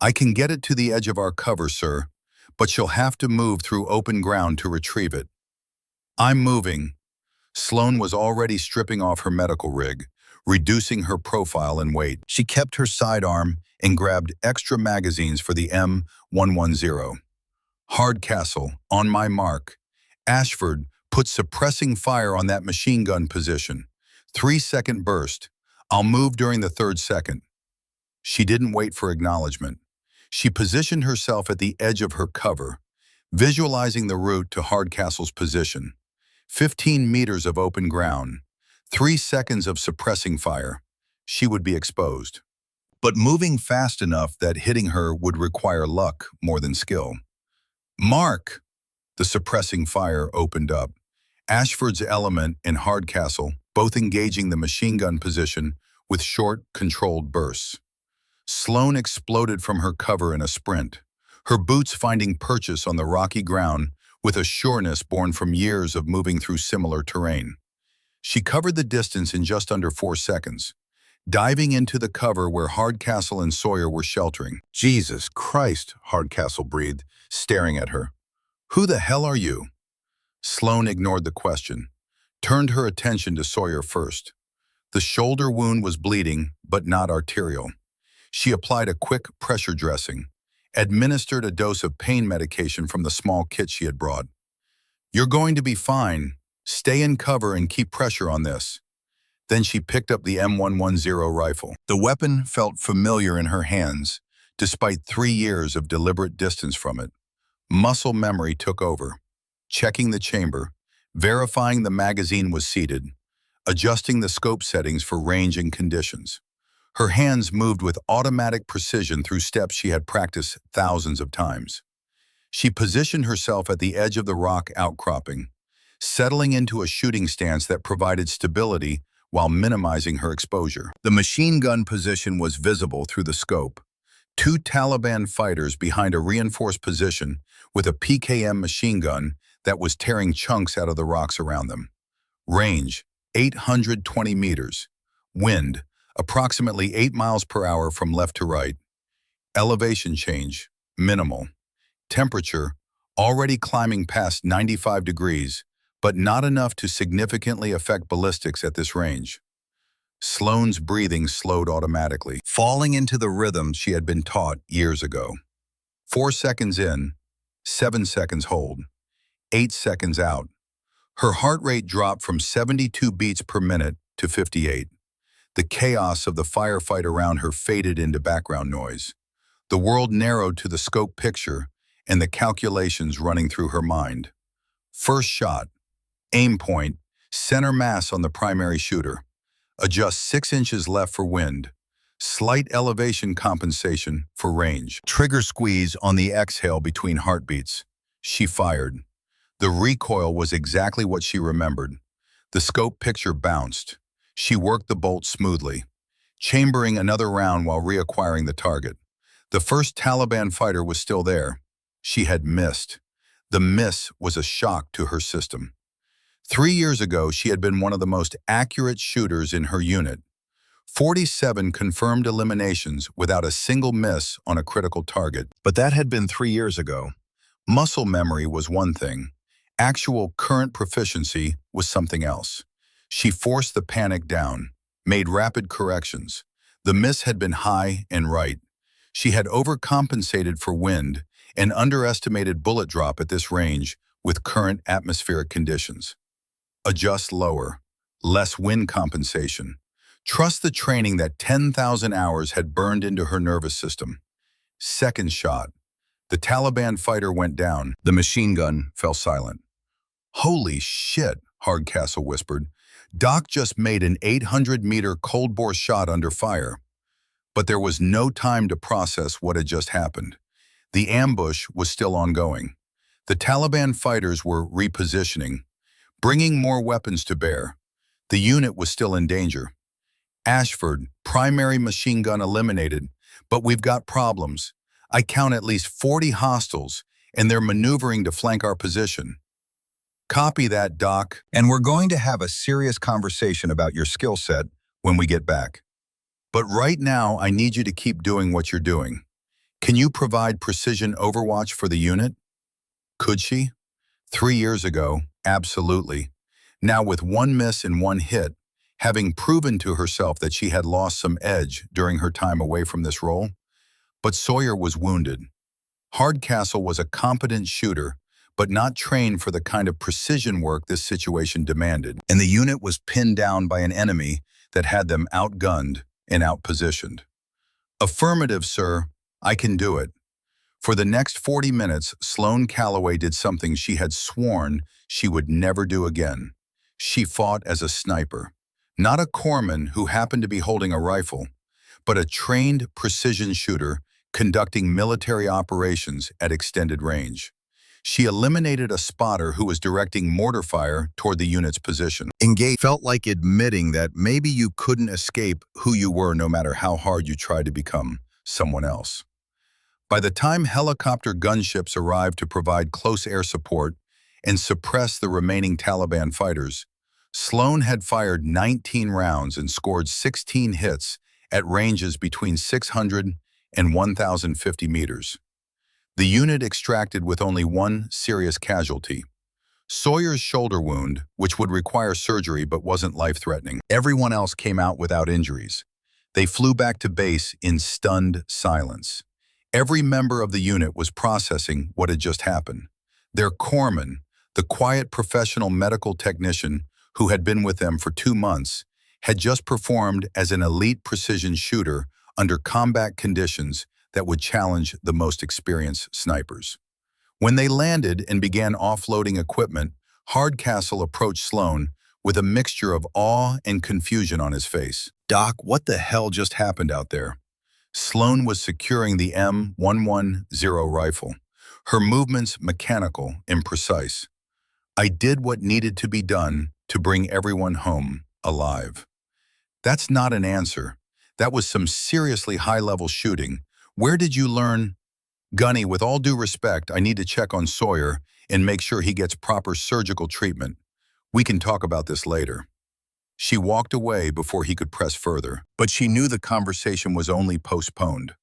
Speaker 1: I can get it to the edge of our cover, sir, but she'll have to move through open ground to retrieve it. I'm moving. Sloane was already stripping off her medical rig, reducing her profile and weight. She kept her sidearm and grabbed extra magazines for the M110. Hardcastle, on my mark. Ashford, put suppressing fire on that machine gun position. 3-second burst. I'll move during the 3rd second. She didn't wait for acknowledgement. She positioned herself at the edge of her cover, visualizing the route to Hardcastle's position. 15 meters of open ground. 3 seconds of suppressing fire. She would be exposed. But moving fast enough that hitting her would require luck more than skill. Mark! The suppressing fire opened up. Ashford's element and Hardcastle both engaging the machine gun position with short, controlled bursts. Sloane exploded from her cover in a sprint, her boots finding purchase on the rocky ground with a sureness born from years of moving through similar terrain. She covered the distance in just under 4 seconds, diving into the cover where Hardcastle and Sawyer were sheltering. Jesus Christ, Hardcastle breathed, staring at her. Who the hell are you? Sloane ignored the question, turned her attention to Sawyer first. The shoulder wound was bleeding, but not arterial. She applied a quick pressure dressing, administered a dose of pain medication from the small kit she had brought. You're going to be fine. Stay in cover and keep pressure on this. Then she picked up the M110 rifle. The weapon felt familiar in her hands, despite 3 years of deliberate distance from it. Muscle memory took over, checking the chamber, verifying the magazine was seated, adjusting the scope settings for range and conditions. Her hands moved with automatic precision through steps she had practiced thousands of times. She positioned herself at the edge of the rock outcropping, settling into a shooting stance that provided stability while minimizing her exposure. The machine gun position was visible through the scope. 2 Taliban fighters behind a reinforced position with a PKM machine gun that was tearing chunks out of the rocks around them. Range, 820 meters. Wind, approximately 8 miles per hour from left to right. Elevation change, minimal. Temperature, already climbing past 95 degrees, but not enough to significantly affect ballistics at this range. Sloane's breathing slowed automatically, falling into the rhythm she had been taught years ago. 4 seconds in, 7 seconds hold, 8 seconds out. Her heart rate dropped from 72 beats per minute to 58. The chaos of the firefight around her faded into background noise. The world narrowed to the scope picture and the calculations running through her mind. First shot, aim point, center mass on the primary shooter. Adjust 6 inches left for wind. Slight elevation compensation for range. Trigger squeeze on the exhale between heartbeats. She fired. The recoil was exactly what she remembered. The scope picture bounced. She worked the bolt smoothly, chambering another round while reacquiring the target. The first Taliban fighter was still there. She had missed. The miss was a shock to her system. 3 years ago, she had been one of the most accurate shooters in her unit. 47 confirmed eliminations without a single miss on a critical target. But that had been 3 years ago. Muscle memory was one thing. Actual current proficiency was something else. She forced the panic down, made rapid corrections. The miss had been high and right. She had overcompensated for wind and underestimated bullet drop at this range with current atmospheric conditions. Adjust lower, less wind compensation. Trust the training that 10,000 hours had burned into her nervous system. Second shot. The Taliban fighter went down. The machine gun fell silent. "Holy shit," Hardcastle whispered. "Doc just made an 800-meter cold-bore shot under fire." But there was no time to process what had just happened. The ambush was still ongoing. The Taliban fighters were repositioning, bringing more weapons to bear. The unit was still in danger. "Ashford, primary machine gun eliminated, but we've got problems. I count at least 40 hostiles, and they're maneuvering to flank our position." "Copy that, Doc. And we're going to have a serious conversation about your skill set when we get back. But right now, I need you to keep doing what you're doing. Can you provide precision overwatch for the unit?" Could she? 3 years ago, absolutely. Now with 1 miss and 1 hit, having proven to herself that she had lost some edge during her time away from this role. But Sawyer was wounded. Hardcastle was a competent shooter, but not trained for the kind of precision work this situation demanded. And the unit was pinned down by an enemy that had them outgunned and outpositioned. "Affirmative, sir. I can do it." For the next 40 minutes, Sloane Calloway did something she had sworn she would never do again. She fought as a sniper. Not a corpsman who happened to be holding a rifle, but a trained precision shooter conducting military operations at extended range. She eliminated a spotter who was directing mortar fire toward the unit's position. Engage felt like admitting that maybe you couldn't escape who you were no matter how hard you tried to become someone else. By the time helicopter gunships arrived to provide close air support and suppress the remaining Taliban fighters, Sloane had fired 19 rounds and scored 16 hits at ranges between 600 and 1,050 meters. The unit extracted with only 1 serious casualty. Sawyer's shoulder wound, which would require surgery but wasn't life-threatening. Everyone else came out without injuries. They flew back to base in stunned silence. Every member of the unit was processing what had just happened. Their corpsman, the quiet professional medical technician who had been with them for 2 months, had just performed as an elite precision shooter under combat conditions that would challenge the most experienced snipers. When they landed and began offloading equipment, Hardcastle approached Sloane with a mixture of awe and confusion on his face. "Doc, what the hell just happened out there?" Sloane was securing the M110 rifle, her movements mechanical and precise. "I did what needed to be done to bring everyone home alive." That's not an answer. That was some seriously high-level shooting. Where did you learn? "Gunny, with all due respect, I need to check on Sawyer and make sure he gets proper surgical treatment. We can talk about this later." She walked away before he could press further. But she knew the conversation was only postponed.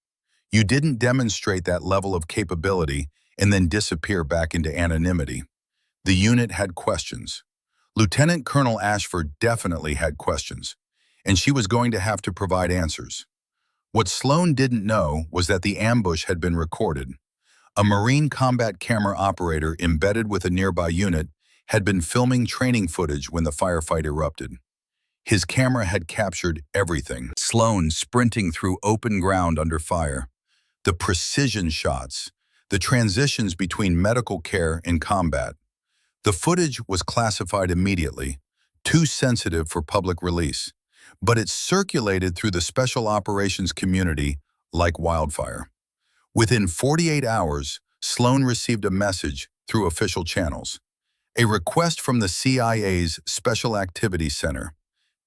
Speaker 1: You didn't demonstrate that level of capability and then disappear back into anonymity. The unit had questions. Lieutenant Colonel Ashford definitely had questions, and she was going to have to provide answers. What Sloan didn't know was that the ambush had been recorded. A Marine combat camera operator embedded with a nearby unit had been filming training footage when the firefight erupted. His camera had captured everything. Sloan sprinting through open ground under fire. The precision shots, the transitions between medical care and combat. The footage was classified immediately, too sensitive for public release, but it circulated through the special operations community like wildfire. Within 48 hours, Sloan received a message through official channels, a request from the CIA's Special Activities Center.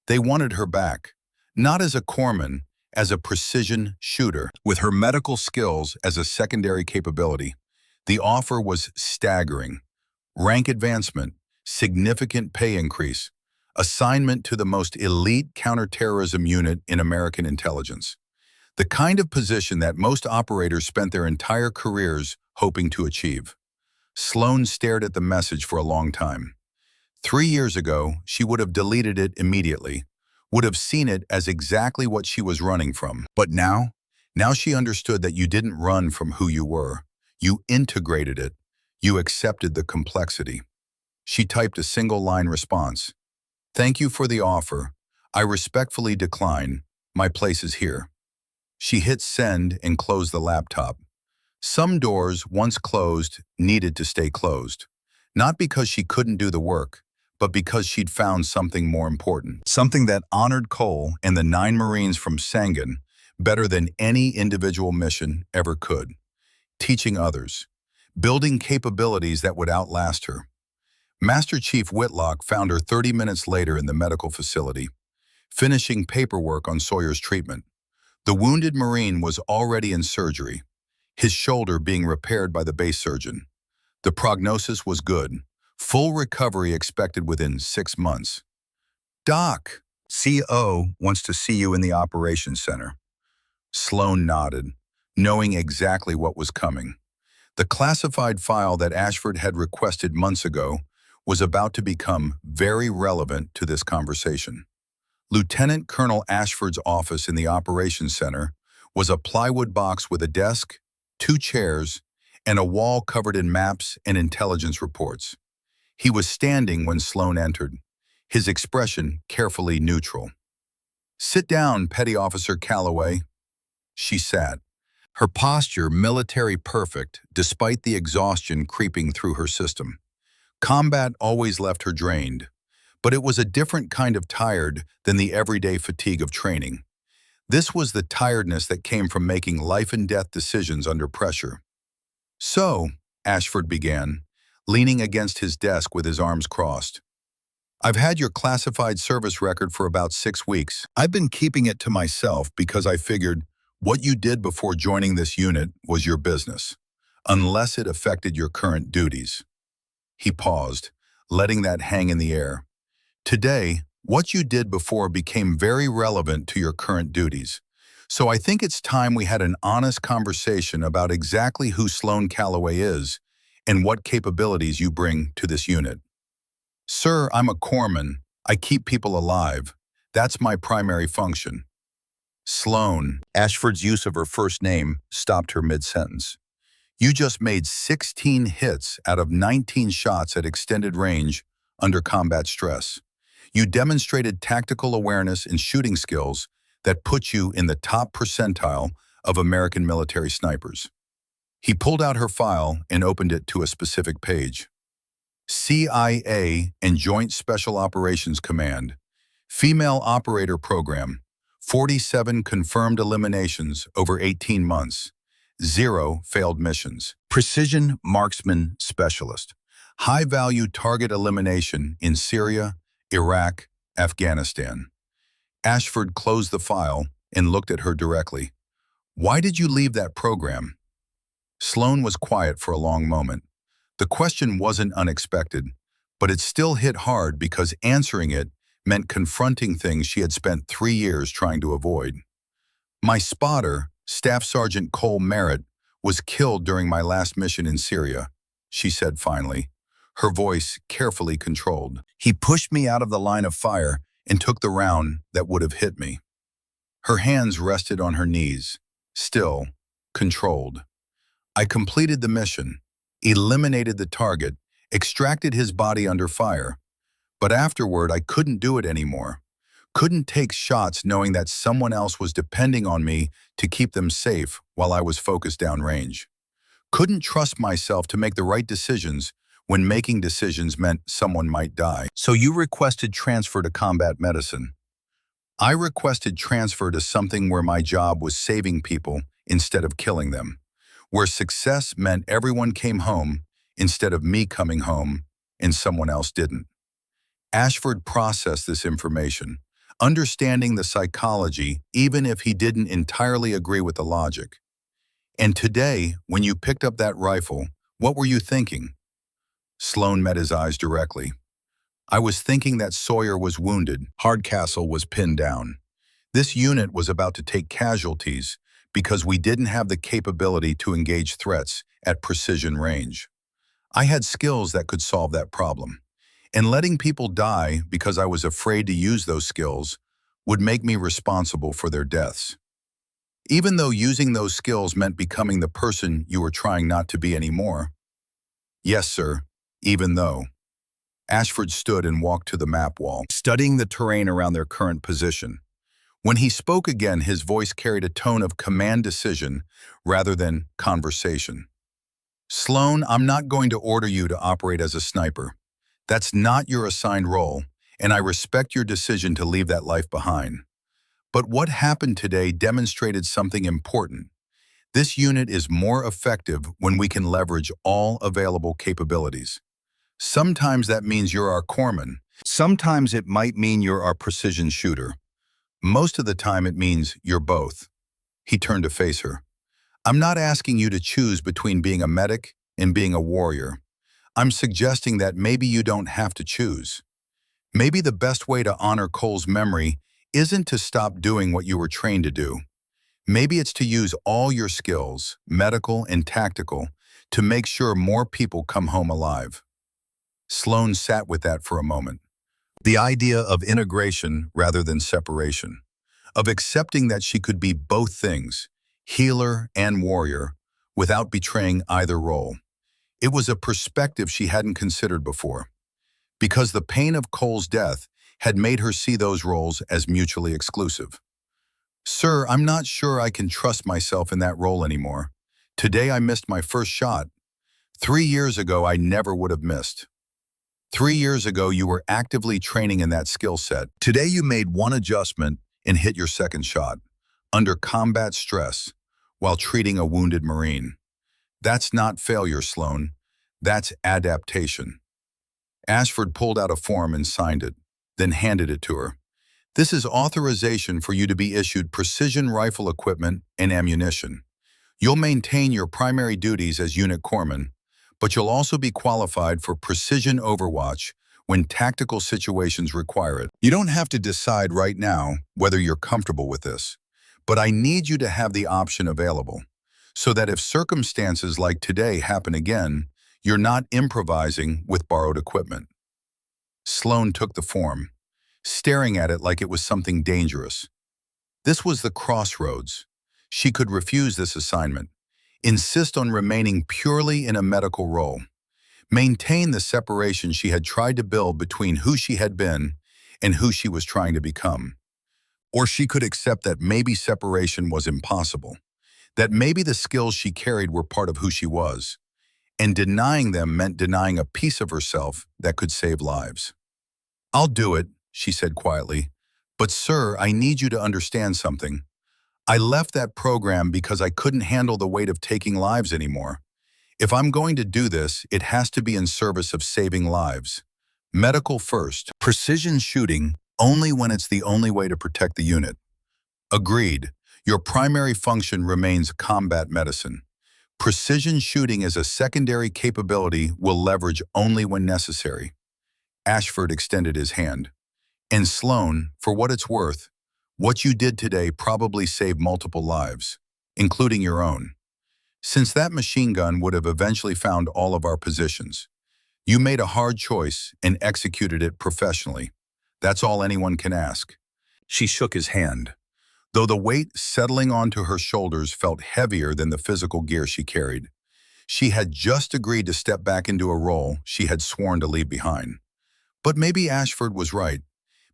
Speaker 1: They wanted her back, not as a corpsman, as a precision shooter. With her medical skills as a secondary capability, the offer was staggering. Rank advancement, significant pay increase, assignment to the most elite counterterrorism unit in American intelligence. The kind of position that most operators spent their entire careers hoping to achieve. Sloan stared at the message for a long time. 3 years ago, she would have deleted it immediately, would have seen it as exactly what she was running from. But now she understood that you didn't run from who you were. You integrated it. You accepted the complexity. She typed a single-line response. "Thank you for the offer. I respectfully decline. My place is here." She hit send and closed the laptop. Some doors, once closed, needed to stay closed. Not because she couldn't do the work, but because she'd found something more important. Something that honored Cole and the 9 Marines from Sangan better than any individual mission ever could. Teaching others. Building capabilities that would outlast her. Master Chief Whitlock found her 30 minutes later in the medical facility, finishing paperwork on Sawyer's treatment. The wounded Marine was already in surgery, his shoulder being repaired by the base surgeon. The prognosis was good. Full recovery expected within 6 months. "Doc, CO wants to see you in the operations center." Sloan nodded, knowing exactly what was coming. The classified file that Ashford had requested months ago was about to become very relevant to this conversation. Lieutenant Colonel Ashford's office in the operations center was a plywood box with a desk, 2 chairs, and a wall covered in maps and intelligence reports. He was standing when Sloan entered, his expression carefully neutral. "Sit down, Petty Officer Calloway." She sat, her posture military perfect despite the exhaustion creeping through her system. Combat always left her drained, but it was a different kind of tired than the everyday fatigue of training. This was the tiredness that came from making life-and-death decisions under pressure. "So," Ashford began, leaning against his desk with his arms crossed. "I've had your classified service record for about 6 weeks. I've been keeping it to myself because I figured what you did before joining this unit was your business, unless it affected your current duties." He paused, letting that hang in the air. "Today, what you did before became very relevant to your current duties. So I think it's time we had an honest conversation about exactly who Sloan Calloway is and what capabilities you bring to this unit." "Sir, I'm a corpsman. I keep people alive. That's my primary function." Sloan, Ashford's use of her first name, stopped her mid-sentence. "You just made 16 hits out of 19 shots at extended range under combat stress. You demonstrated tactical awareness and shooting skills that put you in the top percentile of American military snipers." He pulled out her file and opened it to a specific page. "CIA and Joint Special Operations Command. Female Operator Program. 47 confirmed eliminations over 18 months. 0 failed missions. Precision Marksman Specialist. High-value target elimination in Syria, Iraq, Afghanistan." Ashford closed the file and looked at her directly. "Why did you leave that program?" Sloan was quiet for a long moment. The question wasn't unexpected, but it still hit hard because answering it meant confronting things she had spent 3 years trying to avoid. My spotter, Staff Sergeant Cole Merritt, was killed during my last mission in Syria, she said finally, her voice carefully controlled. He pushed me out of the line of fire and took the round that would have hit me. Her hands rested on her knees, still, controlled. I completed the mission, eliminated the target, extracted his body under fire. But afterward, I couldn't do it anymore. Couldn't take shots knowing that someone else was depending on me to keep them safe while I was focused downrange. Couldn't trust myself to make the right decisions when making decisions meant someone might die. So you requested transfer to combat medicine. I requested transfer to something where my job was saving people instead of killing them, where success meant everyone came home instead of me coming home and someone else didn't. Ashford processed this information, understanding the psychology even if he didn't entirely agree with the logic. And today, when you picked up that rifle, what were you thinking? Sloan met his eyes directly. I was thinking that Sawyer was wounded, Hardcastle was pinned down. This unit was about to take casualties because we didn't have the capability to engage threats at precision range. I had skills that could solve that problem. And letting people die because I was afraid to use those skills would make me responsible for their deaths. Even though using those skills meant becoming the person you were trying not to be anymore. Yes, sir, even though. Ashford stood and walked to the map wall, studying the terrain around their current position. When he spoke again, his voice carried a tone of command decision rather than conversation. Sloan, I'm not going to order you to operate as a sniper. That's not your assigned role, and I respect your decision to leave that life behind. But what happened today demonstrated something important. This unit is more effective when we can leverage all available capabilities. Sometimes that means you're our corpsman. Sometimes it might mean you're our precision shooter. Most of the time it means you're both. He turned to face her. I'm not asking you to choose between being a medic and being a warrior. I'm suggesting that maybe you don't have to choose. Maybe the best way to honor Cole's memory isn't to stop doing what you were trained to do. Maybe it's to use all your skills, medical and tactical, to make sure more people come home alive. Sloan sat with that for a moment. The idea of integration rather than separation, of accepting that she could be both things, healer and warrior, without betraying either role. It was a perspective she hadn't considered before, because the pain of Cole's death had made her see those roles as mutually exclusive. Sir, I'm not sure I can trust myself in that role anymore. Today I missed my first shot. 3 years ago, I never would have missed. 3 years ago, you were actively training in that skill set. Today you made one adjustment and hit your second shot, under combat stress, while treating a wounded Marine. That's not failure, Sloan. That's adaptation. Ashford pulled out a form and signed it, then handed it to her. This is authorization for you to be issued precision rifle equipment and ammunition. You'll maintain your primary duties as unit corpsman, but you'll also be qualified for precision overwatch when tactical situations require it. You don't have to decide right now whether you're comfortable with this, but I need you to have the option available, so that if circumstances like today happen again, you're not improvising with borrowed equipment. Sloan took the form, staring at it like it was something dangerous. This was the crossroads. She could refuse this assignment, insist on remaining purely in a medical role, maintain the separation she had tried to build between who she had been and who she was trying to become. Or she could accept that maybe separation was impossible, that maybe the skills she carried were part of who she was, and denying them meant denying a piece of herself that could save lives. I'll do it, she said quietly, but sir, I need you to understand something. I left that program because I couldn't handle the weight of taking lives anymore. If I'm going to do this, it has to be in service of saving lives. Medical first, precision shooting only when it's the only way to protect the unit. Agreed. Your primary function remains combat medicine. Precision shooting as a secondary capability will leverage only when necessary. Ashford extended his hand. And Sloan, for what it's worth, what you did today probably saved multiple lives, including your own. Since that machine gun would have eventually found all of our positions, you made a hard choice and executed it professionally. That's all anyone can ask. She shook his hand, though the weight settling onto her shoulders felt heavier than the physical gear she carried. She had just agreed to step back into a role she had sworn to leave behind. But maybe Ashford was right.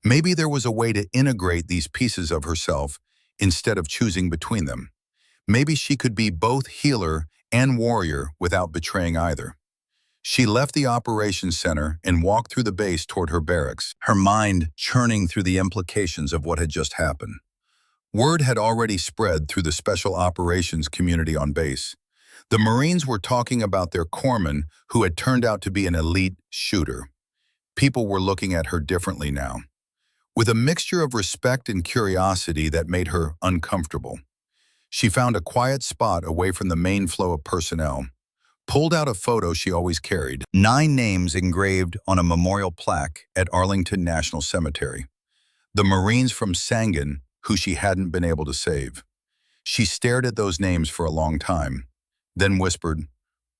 Speaker 1: Maybe there was a way to integrate these pieces of herself instead of choosing between them. Maybe she could be both healer and warrior without betraying either. She left the operations center and walked through the base toward her barracks, her mind churning through the implications of what had just happened. Word had already spread through the special operations community on base. The Marines were talking about their corpsman who had turned out to be an elite shooter. People were looking at her differently now, with a mixture of respect and curiosity that made her uncomfortable. She found a quiet spot away from the main flow of personnel, pulled out a photo she always carried, 9 names engraved on a memorial plaque at Arlington National Cemetery. The Marines from Sangin who she hadn't been able to save. She stared at those names for a long time, then whispered,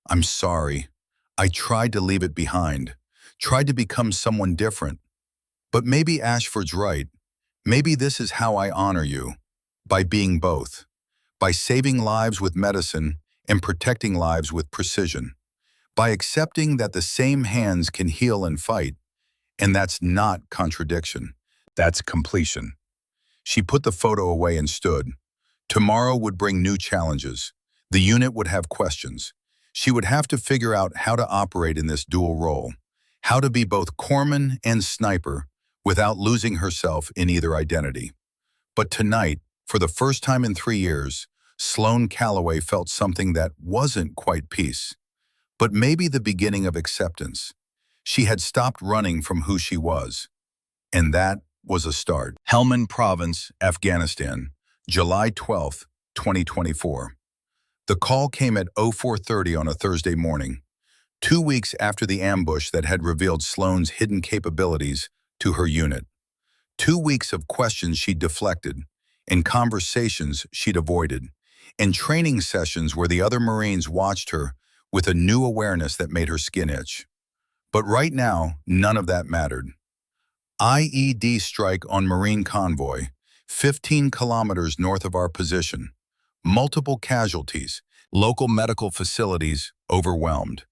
Speaker 1: "I'm sorry. I tried to leave it behind, tried to become someone different. But maybe Ashford's right. Maybe this is how I honor you, by being both, by saving lives with medicine and protecting lives with precision, by accepting that the same hands can heal and fight, and that's not contradiction. That's completion." She put the photo away and stood. Tomorrow would bring new challenges. The unit would have questions. She would have to figure out how to operate in this dual role, how to be both corpsman and sniper without losing herself in either identity. But tonight, for the first time in 3 years, Sloan Calloway felt something that wasn't quite peace, but maybe the beginning of acceptance. She had stopped running from who she was, and that was a start. Helmand Province, Afghanistan, July 12, 2024. The call came at 04:30 on a Thursday morning, 2 weeks after the ambush that had revealed Sloan's hidden capabilities to her unit. 2 weeks of questions she'd deflected, and conversations she'd avoided, and training sessions where the other Marines watched her with a new awareness that made her skin itch. But right now, none of that mattered. IED strike on Marine convoy, 15 kilometers north of our position. Multiple casualties, local medical facilities overwhelmed.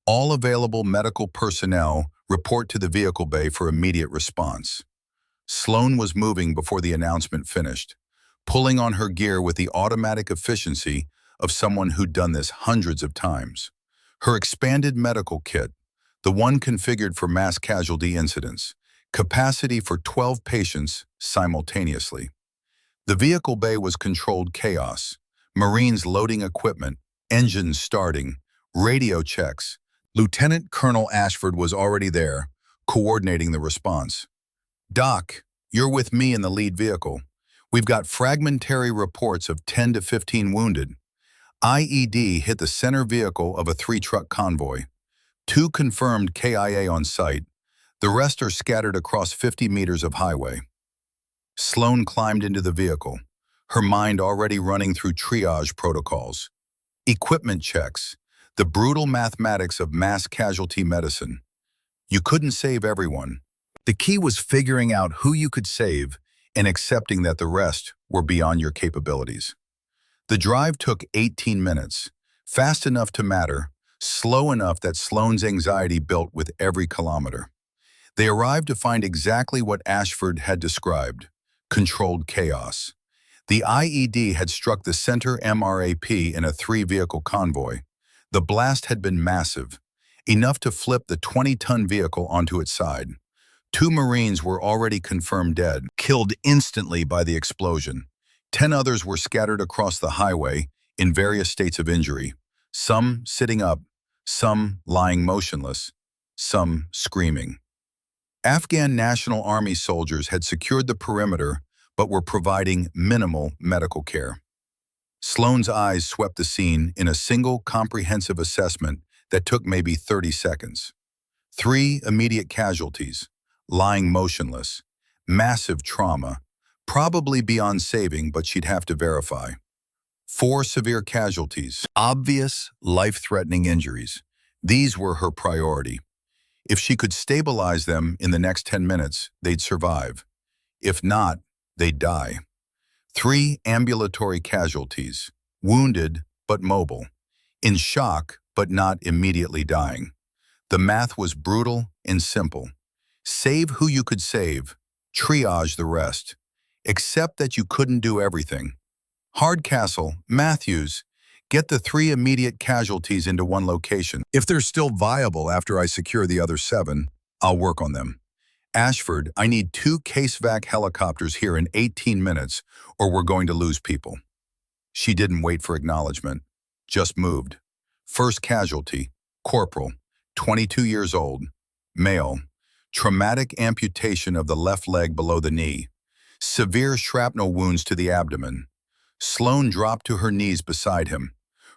Speaker 1: All available medical personnel report to the vehicle bay for immediate response. Sloan was moving before the announcement finished, pulling on her gear with the automatic efficiency of someone who'd done this hundreds of times. Her expanded medical kit, the one configured for mass casualty incidents, capacity for 12 patients simultaneously. The vehicle bay was controlled chaos, Marines loading equipment, engines starting, radio checks. Lieutenant Colonel Ashford was already there, coordinating the response. "Doc, you're with me in the lead vehicle. We've got fragmentary reports of 10 to 15 wounded. IED hit the center vehicle of a 3-truck convoy. 2 confirmed KIA on site. The rest are scattered across 50 meters of highway." Sloan climbed into the vehicle, her mind already running through triage protocols. Equipment checks, the brutal mathematics of mass casualty medicine. You couldn't save everyone. The key was figuring out who you could save and accepting that the rest were beyond your capabilities. The drive took 18 minutes, fast enough to matter, slow enough that Sloan's anxiety built with every kilometer. They arrived to find exactly what Ashford had described: controlled chaos. The IED had struck the center MRAP in a 3-vehicle convoy. The blast had been massive, enough to flip the 20-ton vehicle onto its side. 2 Marines were already confirmed dead, killed instantly by the explosion. 10 others were scattered across the highway in various states of injury, some sitting up, some lying motionless, some screaming. Afghan National Army soldiers had secured the perimeter but were providing minimal medical care. Sloan's eyes swept the scene in a single comprehensive assessment that took maybe 30 seconds. 3 immediate casualties, lying motionless, Massive trauma. Probably beyond saving, but she'd have to verify. 4 severe casualties. Obvious, life-threatening injuries. These were her priority. If she could stabilize them in the next 10 minutes, they'd survive. If not, they'd die. 3 ambulatory casualties. Wounded, but mobile. In shock, but not immediately dying. The math was brutal and simple. Save who you could save. Triage the rest. Accept that you couldn't do everything. Hardcastle, Matthews, get the 3 immediate casualties into one location. If they're still viable after I secure the other 7, I'll work on them. Ashford, I need 2 CaseVac helicopters here in 18 minutes, or we're going to lose people. She didn't wait for acknowledgement, just moved. First casualty, Corporal, 22 years old, male, traumatic amputation of the left leg below the knee, severe shrapnel wounds to the abdomen. Sloan dropped to her knees beside him,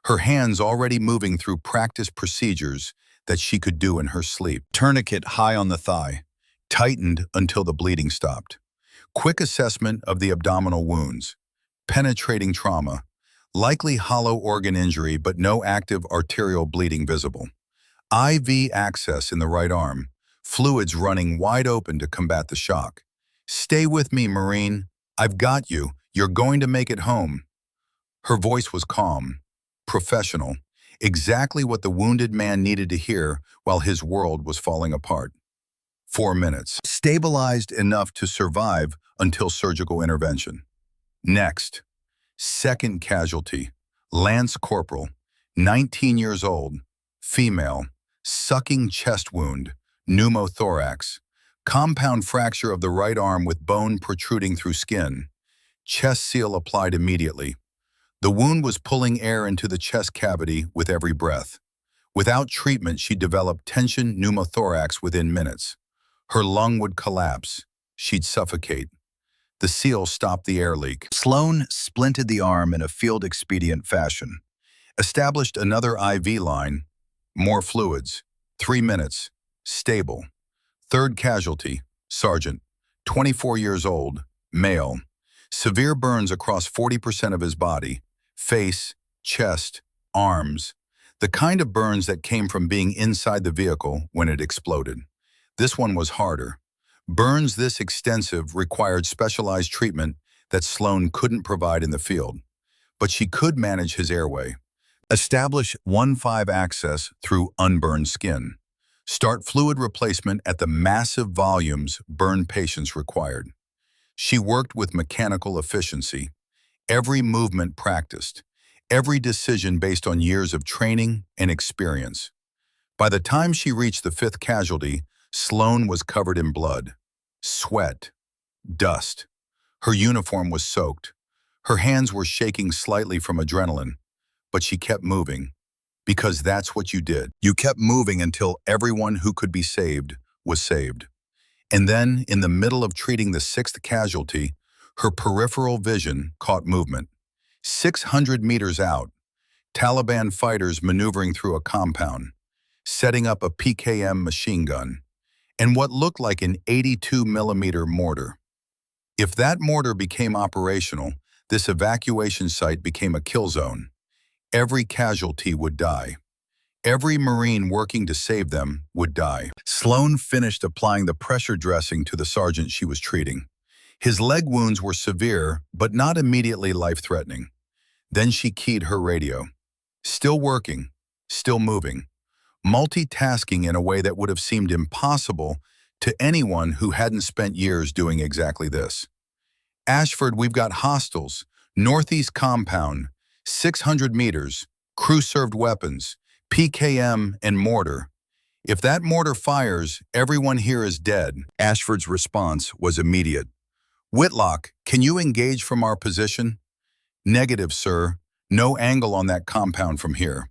Speaker 1: her hands already moving through practice procedures that she could do in her sleep. Tourniquet high on the thigh, tightened until the bleeding stopped. Quick assessment of the abdominal wounds. Penetrating trauma, likely hollow organ injury but no active arterial bleeding visible. IV access in the right arm, fluids running wide open to combat the shock. Stay with me, Marine. I've got you. You're going to make it home. Her voice was calm, professional, exactly what the wounded man needed to hear while his world was falling apart. 4 minutes. Stabilized enough to survive until surgical intervention. Next. Second casualty. Lance Corporal, 19 years old, female, sucking chest wound, pneumothorax, compound fracture of the right arm with bone protruding through skin. Chest seal applied immediately. The wound was pulling air into the chest cavity with every breath. Without treatment, she developed tension pneumothorax within minutes. Her lung would collapse. She'd suffocate. The seal stopped the air leak. Sloan splinted the arm in a field-expedient fashion. Established another IV line. More fluids. 3 minutes. Stable. Third casualty. Sergeant. 24 years old. Male. Severe burns across 40% of his body. Face, chest, arms. The kind of burns that came from being inside the vehicle when it exploded. This one was harder. Burns this extensive required specialized treatment that Sloan couldn't provide in the field. But she could manage his airway. Establish 1-5 access through unburned skin. Start fluid replacement at the massive volumes burned patients required. She worked with mechanical efficiency. Every movement practiced. Every decision based on years of training and experience. By the time she reached the 5th casualty, Sloan was covered in blood, sweat, dust. Her uniform was soaked. Her hands were shaking slightly from adrenaline, but she kept moving. Because that's what you did. You kept moving until everyone who could be saved was saved. And then, in the middle of treating the 6th casualty, her peripheral vision caught movement. 600 meters out, Taliban fighters maneuvering through a compound, setting up a PKM machine gun, and what looked like an 82mm mortar. If that mortar became operational, this evacuation site became a kill zone. Every casualty would die. Every Marine working to save them would die. Sloan finished applying the pressure dressing to the sergeant she was treating. His leg wounds were severe, but not immediately life-threatening. Then she keyed her radio. Still working, still moving, multitasking in a way that would have seemed impossible to anyone who hadn't spent years doing exactly this. Ashford, we've got hostiles, northeast compound, 600 meters, crew-served weapons, PKM and mortar. If that mortar fires, everyone here is dead. Ashford's response was immediate. Whitlock, can you engage from our position? Negative, sir. No angle on that compound from here.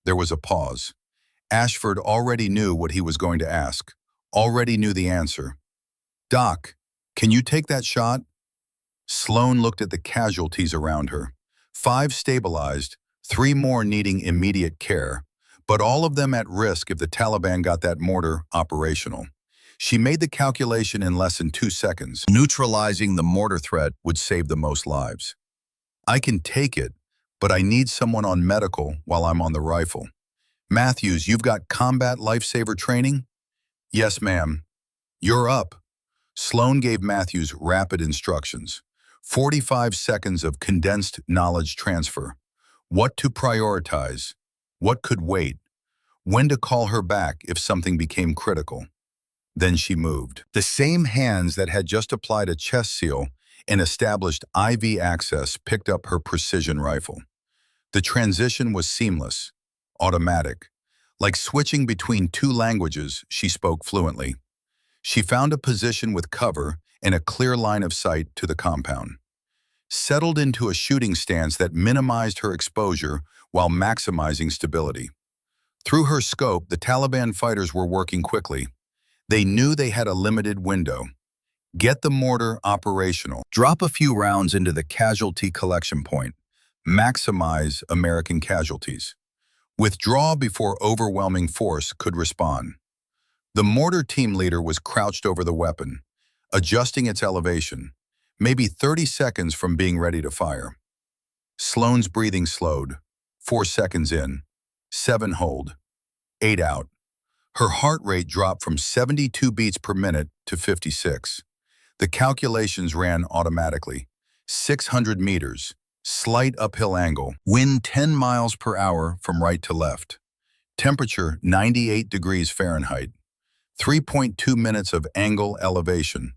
Speaker 1: There was a pause. Ashford already knew what he was going to ask, already knew the answer. Doc, can you take that shot? Sloan looked at the casualties around her. 5 stabilized, 3 more needing immediate care, but all of them at risk if the Taliban got that mortar operational. She made the calculation in less than 2 seconds. Neutralizing the mortar threat would save the most lives. I can take it, but I need someone on medical while I'm on the rifle. Matthews, you've got combat lifesaver training? Yes, ma'am. You're up. Sloan gave Matthews rapid instructions. 45 seconds of condensed knowledge transfer. What to prioritize, what could wait, when to call her back if something became critical. Then she moved. The same hands that had just applied a chest seal and established IV access picked up her precision rifle. The transition was seamless, automatic. Like switching between two languages, she spoke fluently. She found a position with cover and a clear line of sight to the compound. Settled into a shooting stance that minimized her exposure while maximizing stability. Through her scope, the Taliban fighters were working quickly. They knew they had a limited window. Get the mortar operational. Drop a few rounds into the casualty collection point. Maximize American casualties. Withdraw before overwhelming force could respond. The mortar team leader was crouched over the weapon, adjusting its elevation, maybe 30 seconds from being ready to fire. Sloan's breathing slowed. 4 seconds in, 7 hold, 8 out. Her heart rate dropped from 72 beats per minute to 56. The calculations ran automatically. 600 meters, slight uphill angle, wind 10 miles per hour from right to left. Temperature 98 degrees Fahrenheit. 3.2 minutes of angle elevation.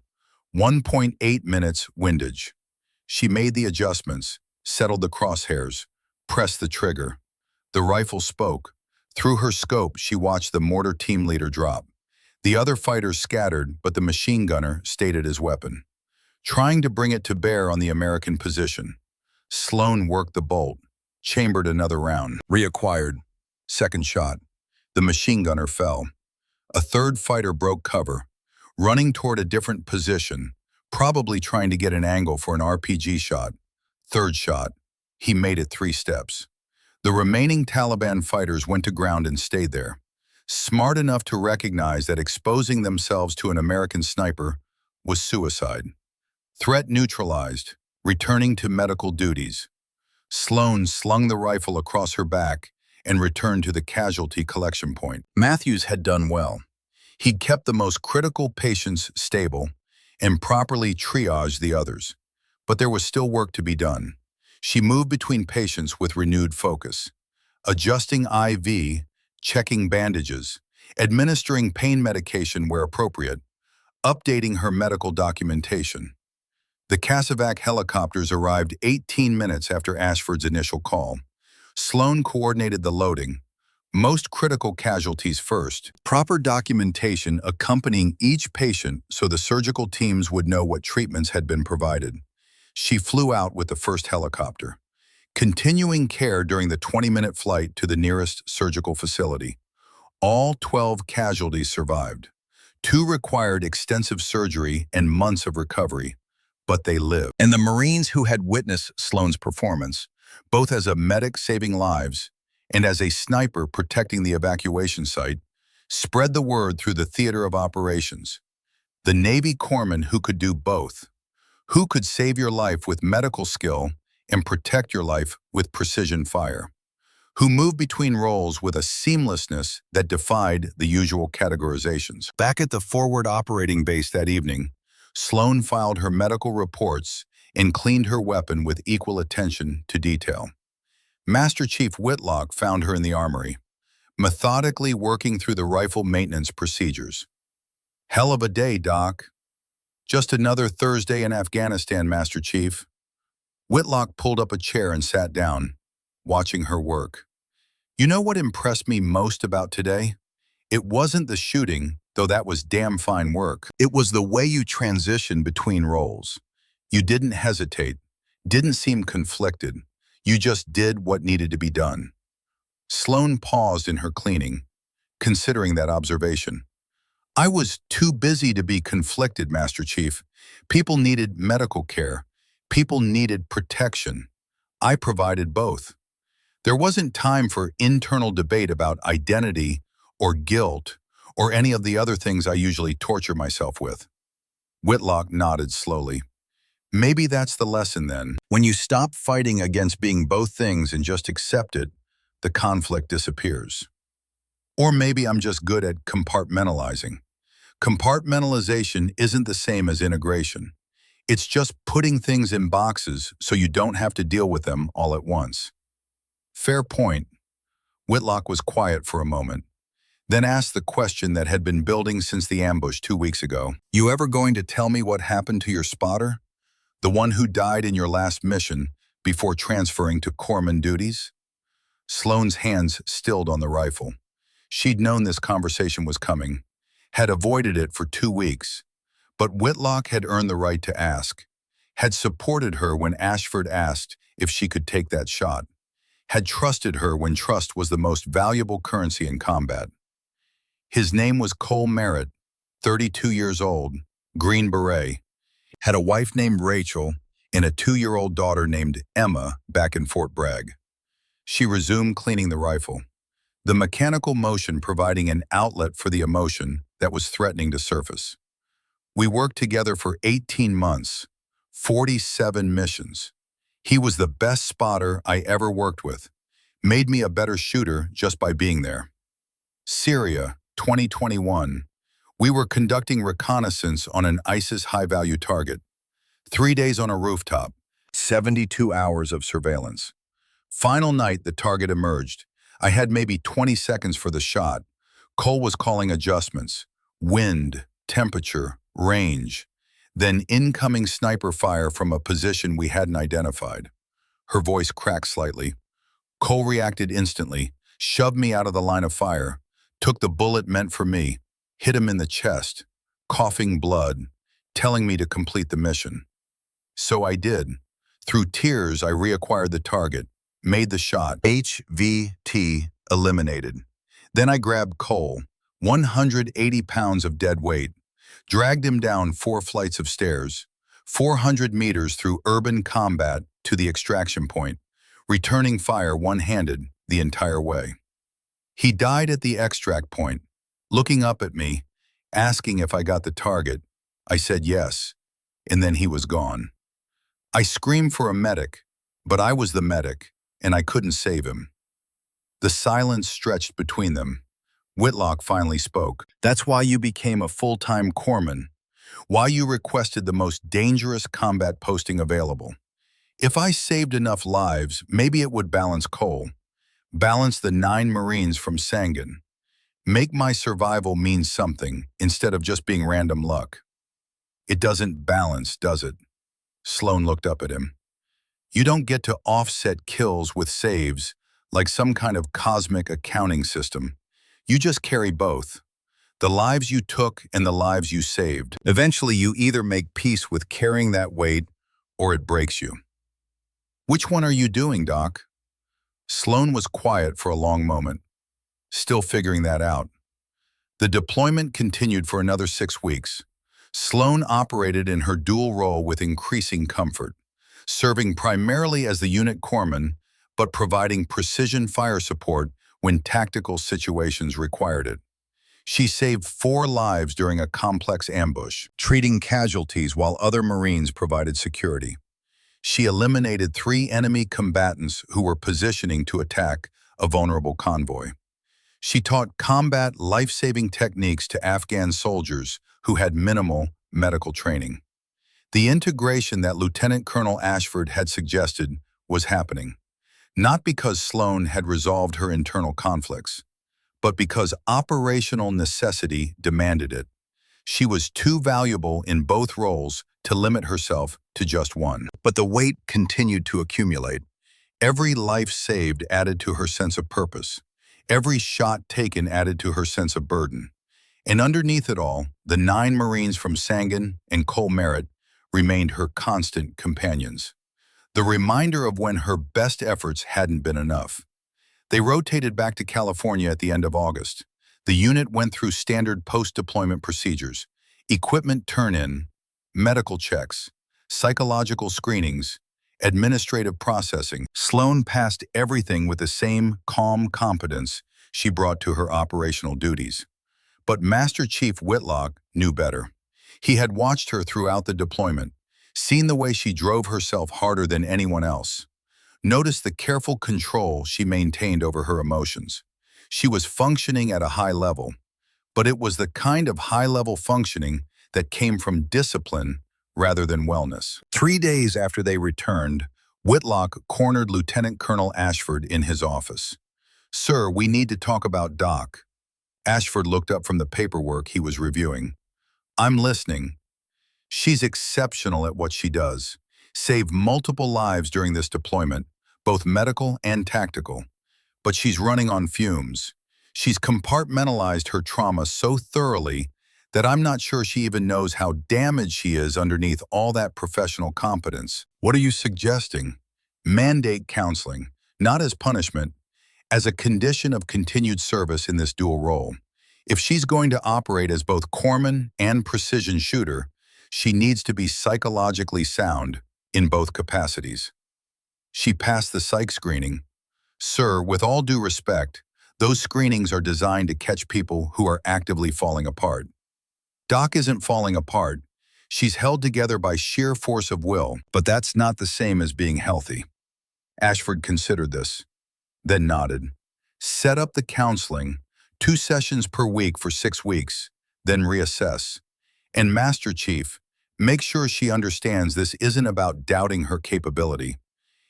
Speaker 1: 1.8 minutes windage. She made the adjustments, settled the crosshairs, pressed the trigger. The rifle spoke. Through her scope, she watched the mortar team leader drop. The other fighters scattered, but the machine gunner stayed at his weapon, trying to bring it to bear on the American position. Sloan worked the bolt, chambered another round. Reacquired. Second shot. The machine gunner fell. A third fighter broke cover, running toward a different position, probably trying to get an angle for an RPG shot. Third shot. He made it 3 steps. The remaining Taliban fighters went to ground and stayed there, smart enough to recognize that exposing themselves to an American sniper was suicide. Threat neutralized, returning to medical duties. Sloan slung the rifle across her back and returned to the casualty collection point. Matthews had done well. He'd kept the most critical patients stable and properly triaged the others. But there was still work to be done. She moved between patients with renewed focus, adjusting IV, checking bandages, administering pain medication where appropriate, updating her medical documentation. The Casevac helicopters arrived 18 minutes after Ashford's initial call. Sloan coordinated the loading, most critical casualties first, proper documentation accompanying each patient so the surgical teams would know what treatments had been provided. She flew out with the first helicopter, continuing care during the 20-minute flight to the nearest surgical facility. All 12 casualties survived. 2 required extensive surgery and months of recovery, but they lived. And the Marines who had witnessed Sloan's performance, both as a medic saving lives and as a sniper protecting the evacuation site, spread the word through the theater of operations. The Navy corpsman who could do both, who could save your life with medical skill and protect your life with precision fire, who moved between roles with a seamlessness that defied the usual categorizations. Back at the forward operating base that evening, Sloan filed her medical reports and cleaned her weapon with equal attention to detail. Master Chief Whitlock found her in the armory, methodically working through the rifle maintenance procedures. "Hell of a day, Doc." "Just another Thursday in Afghanistan, Master Chief." Whitlock pulled up a chair and sat down, watching her work. "You know what impressed me most about today? It wasn't the shooting, though that was damn fine work. It was the way you transitioned between roles. You didn't hesitate, didn't seem conflicted. You just did what needed to be done." Sloan paused in her cleaning, considering that observation. "I was too busy to be conflicted, Master Chief. People needed medical care. People needed protection. I provided both. There wasn't time for internal debate about identity or guilt or any of the other things I usually torture myself with. Whitlock nodded slowly. Maybe that's the lesson then. When you stop fighting against being both things and just accept it, the conflict disappears. Or maybe I'm just good at compartmentalizing. Compartmentalization isn't the same as integration. It's just putting things in boxes so you don't have to deal with them all at once. Fair point. Whitlock was quiet for a moment, then asked the question that had been building since the ambush 2 weeks ago. You ever going to tell me what happened to your spotter? The one who died in your last mission before transferring to corpsman duties? Sloane's hands stilled on the rifle. She'd known this conversation was coming, had avoided it for 2 weeks, but Whitlock had earned the right to ask, had supported her when Ashford asked if she could take that shot, had trusted her when trust was the most valuable currency in combat. His name was Cole Merritt, 32 years old, Green Beret, had a wife named Rachel and a 2-year-old daughter named Emma back in Fort Bragg. She resumed cleaning the rifle, the mechanical motion providing an outlet for the emotion that was threatening to surface. We worked together for 18 months, 47 missions. He was the best spotter I ever worked with, made me a better shooter just by being there. Syria, 2021. We were conducting reconnaissance on an ISIS high-value target. 3 days on a rooftop, 72 hours of surveillance. Final night, the target emerged. I had maybe 20 seconds for the shot. Cole was calling adjustments, wind, temperature, range, then incoming sniper fire from a position we hadn't identified. Her voice cracked slightly. Cole reacted instantly, shoved me out of the line of fire, took the bullet meant for me, hit him in the chest, coughing blood, telling me to complete the mission. So I did. Through tears, I reacquired the target, made the shot. HVT eliminated. Then I grabbed Cole, 180 pounds of dead weight, dragged him down 4 flights of stairs, 400 meters through urban combat to the extraction point, returning fire one-handed the entire way. He died at the extract point, looking up at me, asking if I got the target. I said yes, and then he was gone. I screamed for a medic, but I was the medic, and I couldn't save him. The silence stretched between them. Whitlock finally spoke. That's why you became a full-time corpsman, why you requested the most dangerous combat posting available. If I saved enough lives, maybe it would balance Cole, balance the 9 Marines from Sangin, make my survival mean something instead of just being random luck. It doesn't balance, does it? Sloane looked up at him. You don't get to offset kills with saves like some kind of cosmic accounting system. You just carry both. The lives you took and the lives you saved. Eventually, you either make peace with carrying that weight or it breaks you. Which one are you doing, Doc? Sloane was quiet for a long moment, still figuring that out. The deployment continued for another 6 weeks. Sloane operated in her dual role with increasing comfort, serving primarily as the unit corpsman, but providing precision fire support when tactical situations required it. She saved 4 lives during a complex ambush, treating casualties while other Marines provided security. She eliminated 3 enemy combatants who were positioning to attack a vulnerable convoy. She taught combat life-saving techniques to Afghan soldiers who had minimal medical training. The integration that Lieutenant Colonel Ashford had suggested was happening, not because Sloane had resolved her internal conflicts, but because operational necessity demanded it. She was too valuable in both roles to limit herself to just one. But the weight continued to accumulate. Every life saved added to her sense of purpose. Every shot taken added to her sense of burden. And underneath it all, the 9 Marines from Sangin and Cole Merritt remained her constant companions. The reminder of when her best efforts hadn't been enough. They rotated back to California at the end of August. The unit went through standard post-deployment procedures, equipment turn-in, medical checks, psychological screenings, administrative processing. Sloane passed everything with the same calm competence she brought to her operational duties. But Master Chief Whitlock knew better. He had watched her throughout the deployment, seen the way she drove herself harder than anyone else. Notice the careful control she maintained over her emotions. She was functioning at a high level, but it was the kind of high-level functioning that came from discipline rather than wellness. 3 days after they returned, Whitlock cornered Lieutenant Colonel Ashford in his office. "Sir, we need to talk about Doc." Ashford looked up from the paperwork he was reviewing. "I'm listening." "She's exceptional at what she does. Saved multiple lives during this deployment, both medical and tactical. But she's running on fumes. She's compartmentalized her trauma so thoroughly that I'm not sure she even knows how damaged she is underneath all that professional competence." "What are you suggesting?" "Mandate counseling, not as punishment, as a condition of continued service in this dual role. If she's going to operate as both corpsman and precision shooter, she needs to be psychologically sound in both capacities." "She passed the psych screening." "Sir, with all due respect, those screenings are designed to catch people who are actively falling apart. Doc isn't falling apart. She's held together by sheer force of will, but that's not the same as being healthy." Ashford considered this, then nodded. "Set up the counseling, 2 sessions per week for 6 weeks, then reassess. And Master Chief, make sure she understands this isn't about doubting her capability.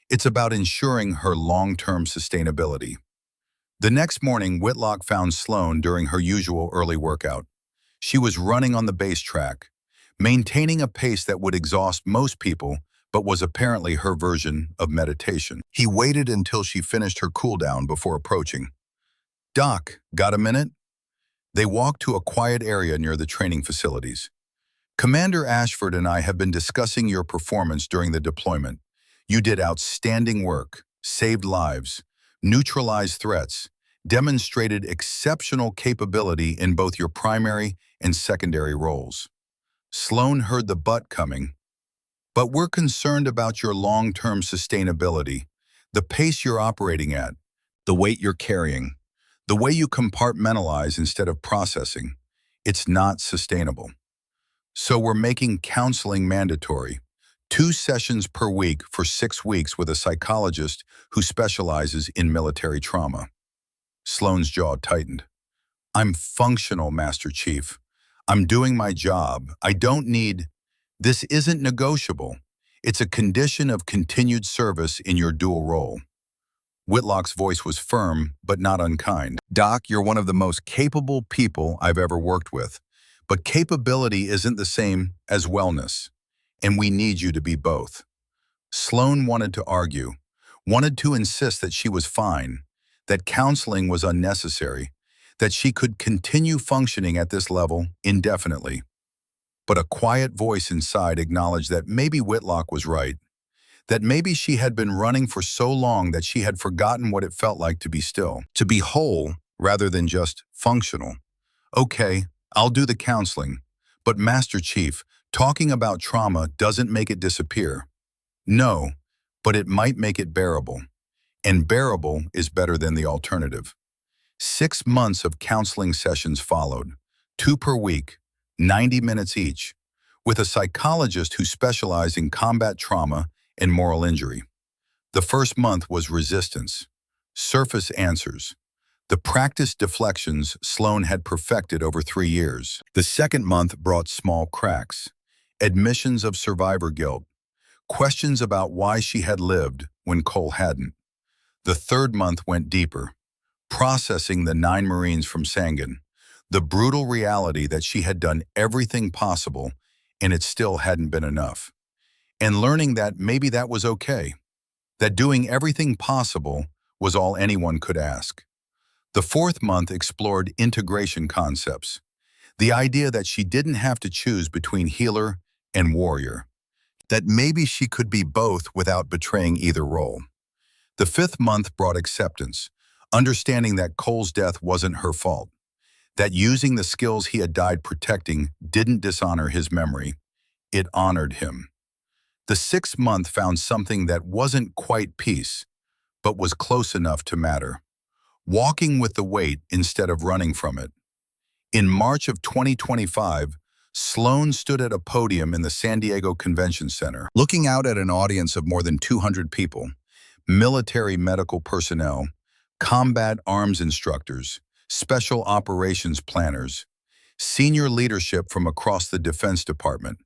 Speaker 1: It's about ensuring her long-term sustainability." The next morning, Whitlock found Sloane during her usual early workout. She was running on the base track, maintaining a pace that would exhaust most people, but was apparently her version of meditation. He waited until she finished her cooldown before approaching. "Doc, got a minute?" They walked to a quiet area near the training facilities. "Commander Ashford and I have been discussing your performance during the deployment. You did outstanding work, saved lives, neutralized threats, demonstrated exceptional capability in both your primary and secondary roles." Sloane heard the but coming. "But we're concerned about your long-term sustainability, the pace you're operating at, the weight you're carrying, the way you compartmentalize instead of processing. It's not sustainable. So we're making counseling mandatory. 2 sessions per week for 6 weeks with a psychologist who specializes in military trauma." Sloane's jaw tightened. "I'm functional, Master Chief. I'm doing my job. I don't need... This isn't negotiable. It's a condition of continued service in your dual role." Whitlock's voice was firm, but not unkind. "Doc, you're one of the most capable people I've ever worked with. But capability isn't the same as wellness, and we need you to be both." Sloane wanted to argue, wanted to insist that she was fine, that counseling was unnecessary, that she could continue functioning at this level indefinitely. But a quiet voice inside acknowledged that maybe Whitlock was right, that maybe she had been running for so long that she had forgotten what it felt like to be still, to be whole rather than just functional. "Okay, I'll do the counseling, but Master Chief, talking about trauma doesn't make it disappear." "No, but it might make it bearable. And bearable is better than the alternative." 6 months of counseling sessions followed, 2 per week, 90 minutes each, with a psychologist who specialized in combat trauma and moral injury. The first month was resistance, surface answers, the practice deflections Sloane had perfected over 3 years. The second month brought small cracks, admissions of survivor guilt, questions about why she had lived when Cole hadn't. The third month went deeper, processing the 9 Marines from Sangin, the brutal reality that she had done everything possible and it still hadn't been enough. And learning that maybe that was okay, that doing everything possible was all anyone could ask. The fourth month explored integration concepts, the idea that she didn't have to choose between healer and warrior, that maybe she could be both without betraying either role. The fifth month brought acceptance, understanding that Cole's death wasn't her fault, that using the skills he had died protecting didn't dishonor his memory, it honored him. The sixth month found something that wasn't quite peace, but was close enough to matter. Walking with the weight instead of running from it. In March of 2025, Sloan stood at a podium in the San Diego Convention Center, looking out at an audience of more than 200 people, military medical personnel, combat arms instructors, special operations planners, senior leadership from across the Defense Department.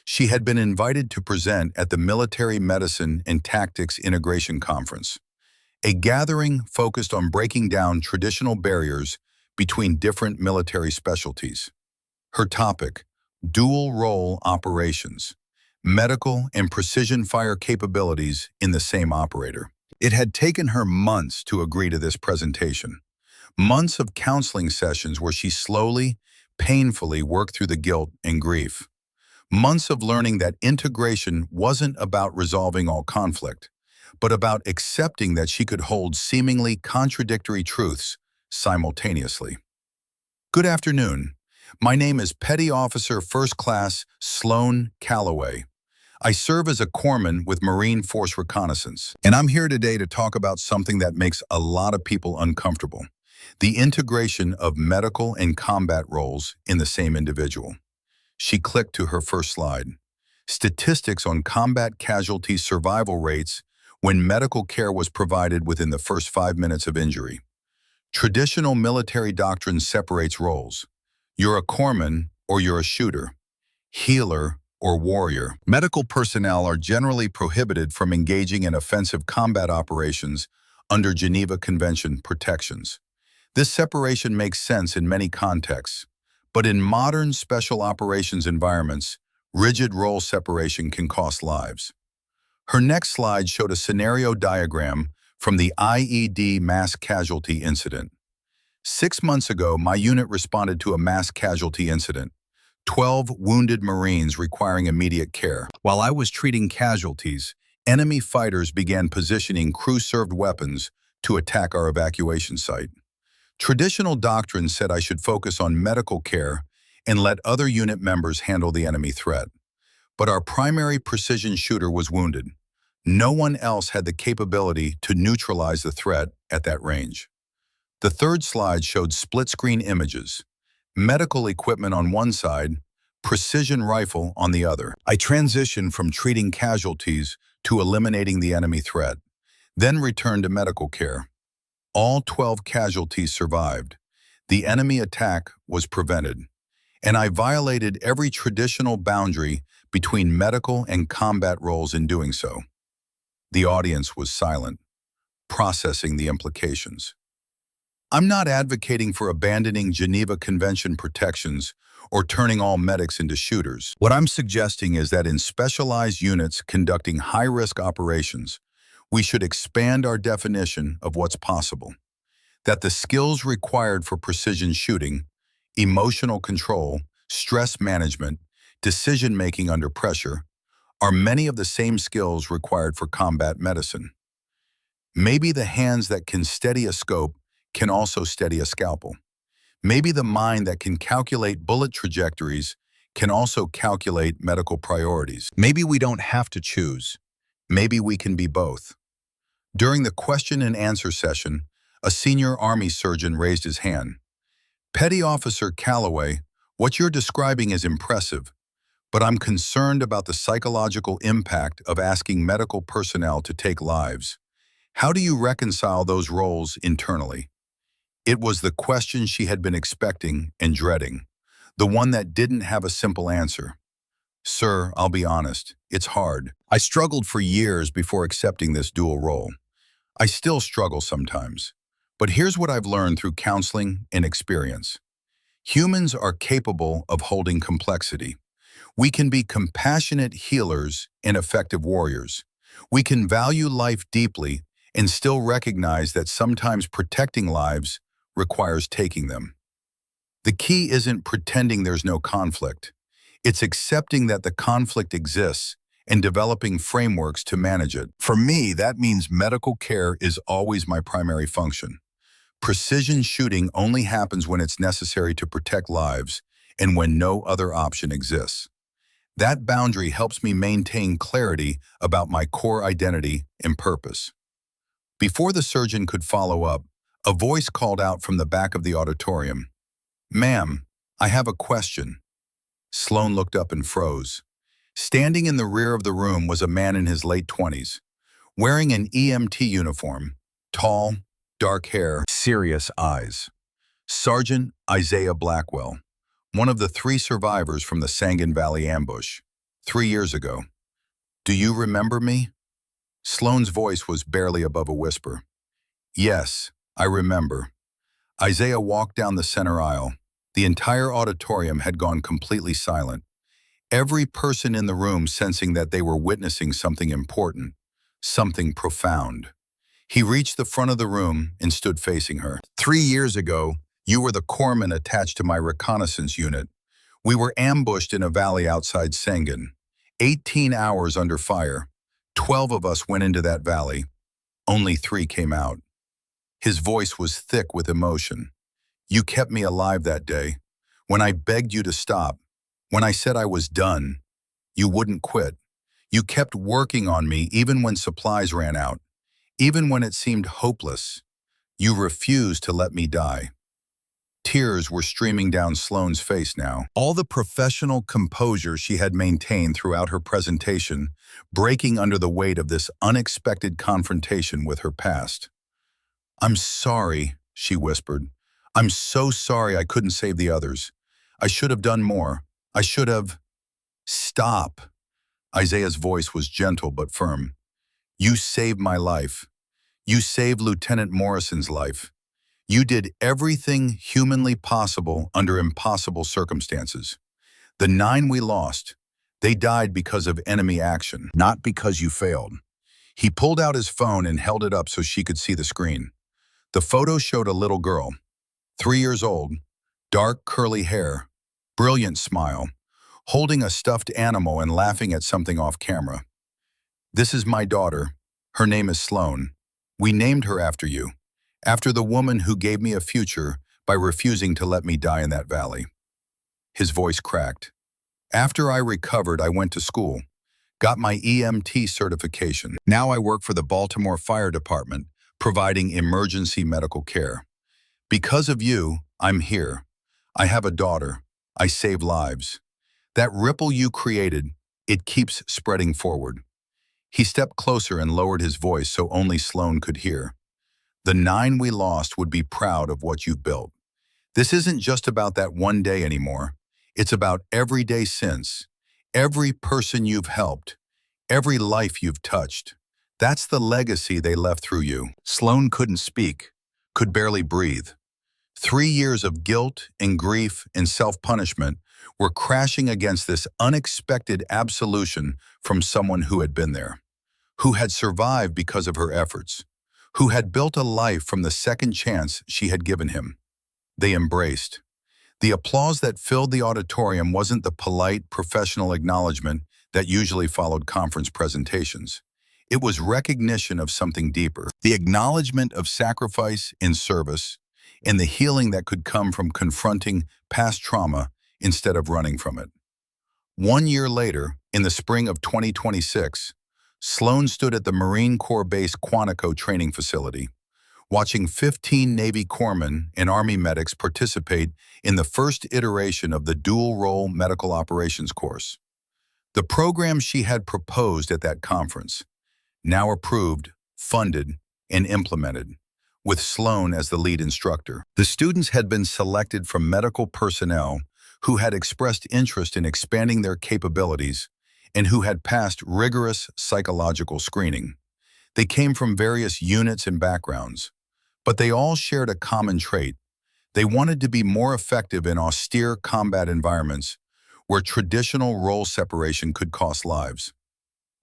Speaker 1: She had been invited to present at the Military Medicine and Tactics Integration Conference, a gathering focused on breaking down traditional barriers between different military specialties. Her topic, dual-role operations, medical and precision fire capabilities in the same operator. It had taken her months to agree to this presentation. Months of counseling sessions where she slowly, painfully worked through the guilt and grief. Months of learning that integration wasn't about resolving all conflict, but about accepting that she could hold seemingly contradictory truths simultaneously. Good afternoon. My name is Petty Officer First Class Sloan Calloway. I serve as a corpsman with Marine Force Reconnaissance, and I'm here today to talk about something that makes a lot of people uncomfortable: the integration of medical and combat roles in the same individual. She clicked to her first slide. Statistics on combat casualty survival rates when medical care was provided within the first 5 minutes of injury. Traditional military doctrine separates roles. You're a corpsman or you're a shooter, healer or warrior. Medical personnel are generally prohibited from engaging in offensive combat operations under Geneva Convention protections. This separation makes sense in many contexts, but in modern special operations environments, rigid role separation can cost lives. Her next slide showed a scenario diagram from the IED mass casualty incident. 6 months ago, my unit responded to a mass casualty incident, 12 wounded Marines requiring immediate care. While I was treating casualties, enemy fighters began positioning crew-served weapons to attack our evacuation site. Traditional doctrine said I should focus on medical care and let other unit members handle the enemy threat. But our primary precision shooter was wounded. No one else had the capability to neutralize the threat at that range. The third slide showed split-screen images, medical equipment on one side, precision rifle on the other. I transitioned from treating casualties to eliminating the enemy threat, then returned to medical care. All 12 casualties survived. The enemy attack was prevented, and I violated every traditional boundary between medical and combat roles in doing so. The audience was silent, processing the implications. I'm not advocating for abandoning Geneva Convention protections or turning all medics into shooters. What I'm suggesting is that in specialized units conducting high-risk operations, we should expand our definition of what's possible. That the skills required for precision shooting, emotional control, stress management, decision-making under pressure, are many of the same skills required for combat medicine. Maybe the hands that can steady a scope can also steady a scalpel. Maybe the mind that can calculate bullet trajectories can also calculate medical priorities. Maybe we don't have to choose. Maybe we can be both. During the question and answer session, a senior Army surgeon raised his hand. Petty Officer Calloway, what you're describing is impressive, but I'm concerned about the psychological impact of asking medical personnel to take lives. How do you reconcile those roles internally? It was the question she had been expecting and dreading, the one that didn't have a simple answer. Sir, I'll be honest, it's hard. I struggled for years before accepting this dual role. I still struggle sometimes. But here's what I've learned through counseling and experience. Humans are capable of holding complexity. We can be compassionate healers and effective warriors. We can value life deeply and still recognize that sometimes protecting lives requires taking them. The key isn't pretending there's no conflict. It's accepting that the conflict exists and developing frameworks to manage it. For me, that means medical care is always my primary function. Precision shooting only happens when it's necessary to protect lives and when no other option exists. That boundary helps me maintain clarity about my core identity and purpose. Before the surgeon could follow up, a voice called out from the back of the auditorium. "Ma'am, I have a question. Sloan looked up and froze. Standing in the rear of the room was a man in his late 20s, wearing an EMT uniform, tall, dark hair, serious eyes. Sergeant Isaiah Blackwell, one of the 3 survivors from the Sangan Valley ambush, 3 years ago. Do you remember me? Sloane's voice was barely above a whisper. Yes, I remember. Isaiah walked down the center aisle. The entire auditorium had gone completely silent. Every person in the room sensing that they were witnessing something important, something profound. He reached the front of the room and stood facing her. 3 years ago, you were the corpsman attached to my reconnaissance unit. We were ambushed in a valley outside Sangan. 18 hours under fire. 12 of us went into that valley. Only 3 came out. His voice was thick with emotion. You kept me alive that day. When I begged you to stop, when I said I was done, you wouldn't quit. You kept working on me even when supplies ran out, even when it seemed hopeless. You refused to let me die. Tears were streaming down Sloane's face now. All the professional composure she had maintained throughout her presentation, breaking under the weight of this unexpected confrontation with her past. I'm sorry, she whispered. I'm so sorry I couldn't save the others. I should have done more. I should have... Stop. Isaiah's voice was gentle but firm. You saved my life. You saved Lieutenant Morrison's life. You did everything humanly possible under impossible circumstances. The 9 we lost, they died because of enemy action, not because you failed. He pulled out his phone and held it up so she could see the screen. The photo showed a little girl, 3 years old, dark curly hair, brilliant smile, holding a stuffed animal and laughing at something off camera. This is my daughter. Her name is Sloane. We named her after you, after the woman who gave me a future by refusing to let me die in that valley. His voice cracked. After I recovered, I went to school, got my EMT certification. Now I work for the Baltimore Fire Department, providing emergency medical care. Because of you, I'm here. I have a daughter. I save lives. That ripple you created, it keeps spreading forward. He stepped closer and lowered his voice so only Sloane could hear. The 9 we lost would be proud of what you've built. This isn't just about that one day anymore. It's about every day since, every person you've helped, every life you've touched. That's the legacy they left through you. Sloane couldn't speak, could barely breathe. 3 years of guilt and grief and self-punishment were crashing against this unexpected absolution from someone who had been there, who had survived because of her efforts, who had built a life from the second chance she had given him. They embraced. The applause that filled the auditorium wasn't the polite, professional acknowledgement that usually followed conference presentations. It was recognition of something deeper, the acknowledgement of sacrifice in service, and the healing that could come from confronting past trauma instead of running from it. 1 year later, in the spring of 2026, Sloane stood at the Marine Corps Base Quantico training facility, watching 15 Navy corpsmen and Army medics participate in the first iteration of the dual-role medical operations course. The program she had proposed at that conference, now approved, funded, and implemented, with Sloane as the lead instructor. The students had been selected from medical personnel who had expressed interest in expanding their capabilities and who had passed rigorous psychological screening. They came from various units and backgrounds, but they all shared a common trait. They wanted to be more effective in austere combat environments where traditional role separation could cost lives.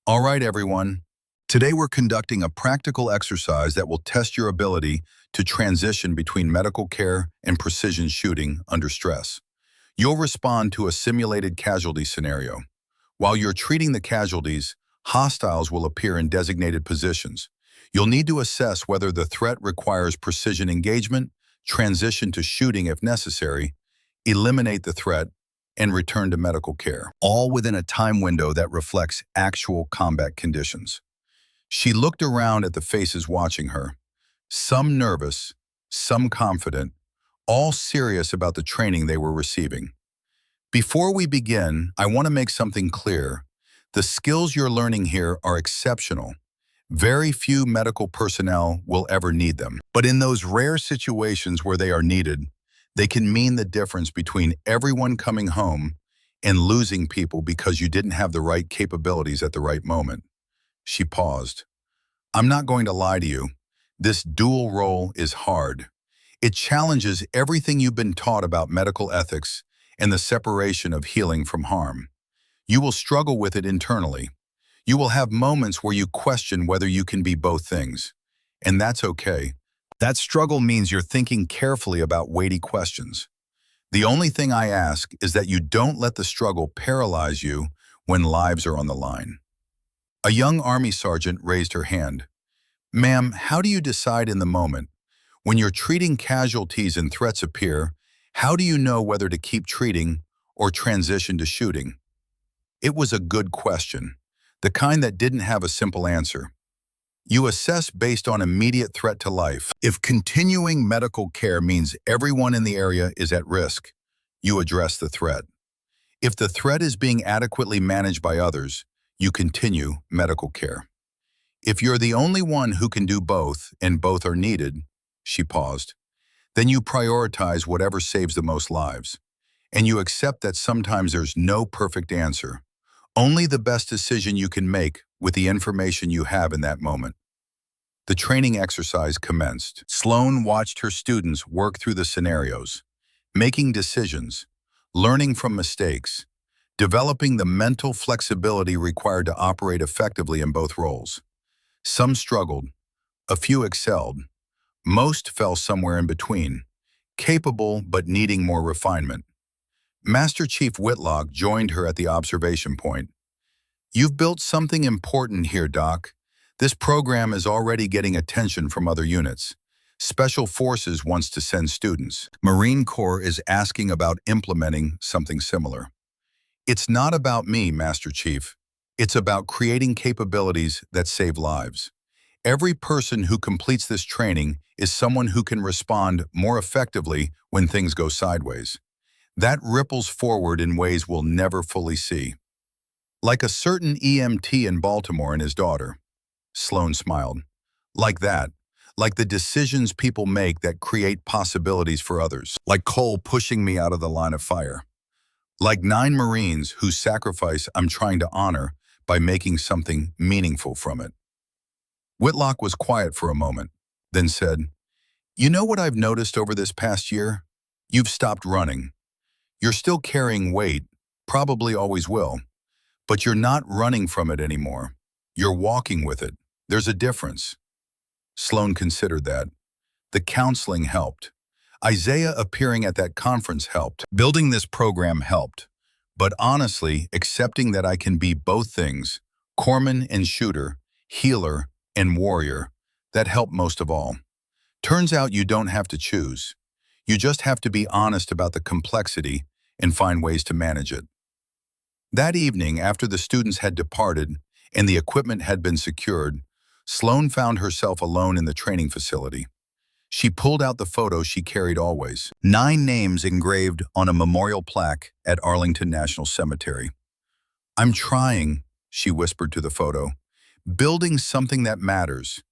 Speaker 1: All right, everyone. Today we're conducting a practical exercise that will test your ability to transition between medical care and precision shooting under stress. You'll respond to a simulated casualty scenario. While you're treating the casualties, hostiles will appear in designated positions. You'll need to assess whether the threat requires precision engagement, transition to shooting if necessary, eliminate the threat, and return to medical care, all within a time window that reflects actual combat conditions. She looked around at the faces watching her, some nervous, some confident, all serious about the training they were receiving. Before we begin, I want to make something clear. The skills you're learning here are exceptional. Very few medical personnel will ever need them. But in those rare situations where they are needed, they can mean the difference between everyone coming home and losing people because you didn't have the right capabilities at the right moment. She paused. I'm not going to lie to you. This dual role is hard. It challenges everything you've been taught about medical ethics and the separation of healing from harm. You will struggle with it internally. You will have moments where you question whether you can be both things. And that's okay. That struggle means you're thinking carefully about weighty questions. The only thing I ask is that you don't let the struggle paralyze you when lives are on the line. A young Army sergeant raised her hand. Ma'am, how do you decide in the moment? When you're treating casualties and threats appear, how do you know whether to keep treating or transition to shooting? It was a good question, the kind that didn't have a simple answer. You assess based on immediate threat to life. If continuing medical care means everyone in the area is at risk, you address the threat. If the threat is being adequately managed by others, you continue medical care. If you're the only one who can do both and both are needed, she paused, then you prioritize whatever saves the most lives. And you accept that sometimes there's no perfect answer, only the best decision you can make with the information you have in that moment. The training exercise commenced. Sloan watched her students work through the scenarios, making decisions, learning from mistakes, developing the mental flexibility required to operate effectively in both roles. Some struggled, a few excelled, most fell somewhere in between, capable but needing more refinement. Master Chief Whitlock joined her at the observation point. You've built something important here, Doc. This program is already getting attention from other units. Special Forces wants to send students. Marine Corps is asking about implementing something similar. It's not about me, Master Chief. It's about creating capabilities that save lives. Every person who completes this training is someone who can respond more effectively when things go sideways. That ripples forward in ways we'll never fully see. Like a certain EMT in Baltimore and his daughter. Sloan smiled. Like that. Like the decisions people make that create possibilities for others. Like Cole pushing me out of the line of fire. Like 9 Marines whose sacrifice I'm trying to honor by making something meaningful from it. Whitlock was quiet for a moment, then said, You know what I've noticed over this past year? You've stopped running. You're still carrying weight, probably always will, but you're not running from it anymore. You're walking with it. There's a difference. Sloan considered that. The counseling helped. Isaiah appearing at that conference helped. Building this program helped. But honestly, accepting that I can be both things, corpsman and shooter, healer and warrior, that helped most of all. Turns out you don't have to choose. You just have to be honest about the complexity and find ways to manage it. That evening, after the students had departed and the equipment had been secured, Sloan found herself alone in the training facility. She pulled out the photo she carried always. 9 names engraved on a memorial plaque at Arlington National Cemetery. I'm trying, she whispered to the photo, building something that matters,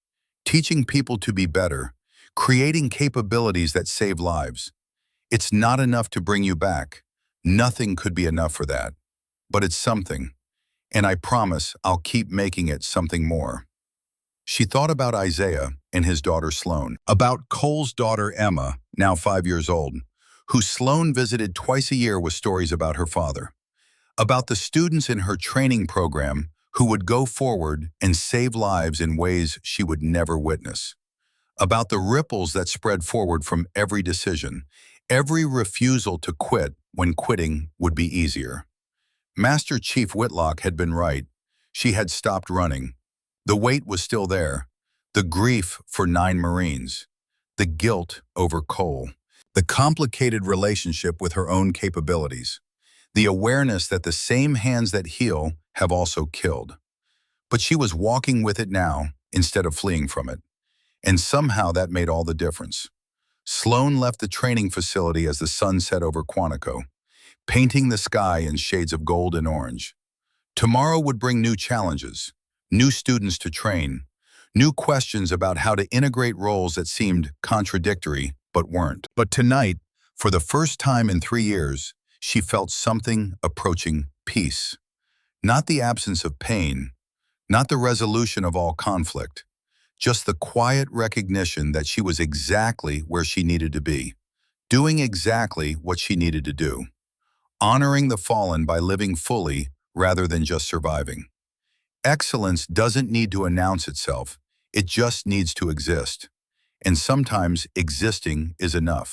Speaker 1: teaching people to be better, creating capabilities that save lives. It's not enough to bring you back. Nothing could be enough for that. But it's something, and I promise I'll keep making it something more. She thought about Isaiah and his daughter Sloan, about Cole's daughter Emma, now 5 years old, who Sloan visited twice a year with stories about her father, about the students in her training program who would go forward and save lives in ways she would never witness, about the ripples that spread forward from every decision, every refusal to quit when quitting would be easier. Master Chief Whitlock had been right. She had stopped running. The weight was still there. The grief for 9 Marines. The guilt over Cole. The complicated relationship with her own capabilities. The awareness that the same hands that heal have also killed. But she was walking with it now instead of fleeing from it. And somehow that made all the difference. Sloan left the training facility as the sun set over Quantico, painting the sky in shades of gold and orange. Tomorrow would bring new challenges, new students to train, new questions about how to integrate roles that seemed contradictory but weren't. But tonight, for the first time in 3 years, she felt something approaching peace. Not the absence of pain, not the resolution of all conflict, just the quiet recognition that she was exactly where she needed to be, doing exactly what she needed to do, honoring the fallen by living fully rather than just surviving. Excellence doesn't need to announce itself, it just needs to exist. And sometimes existing is enough.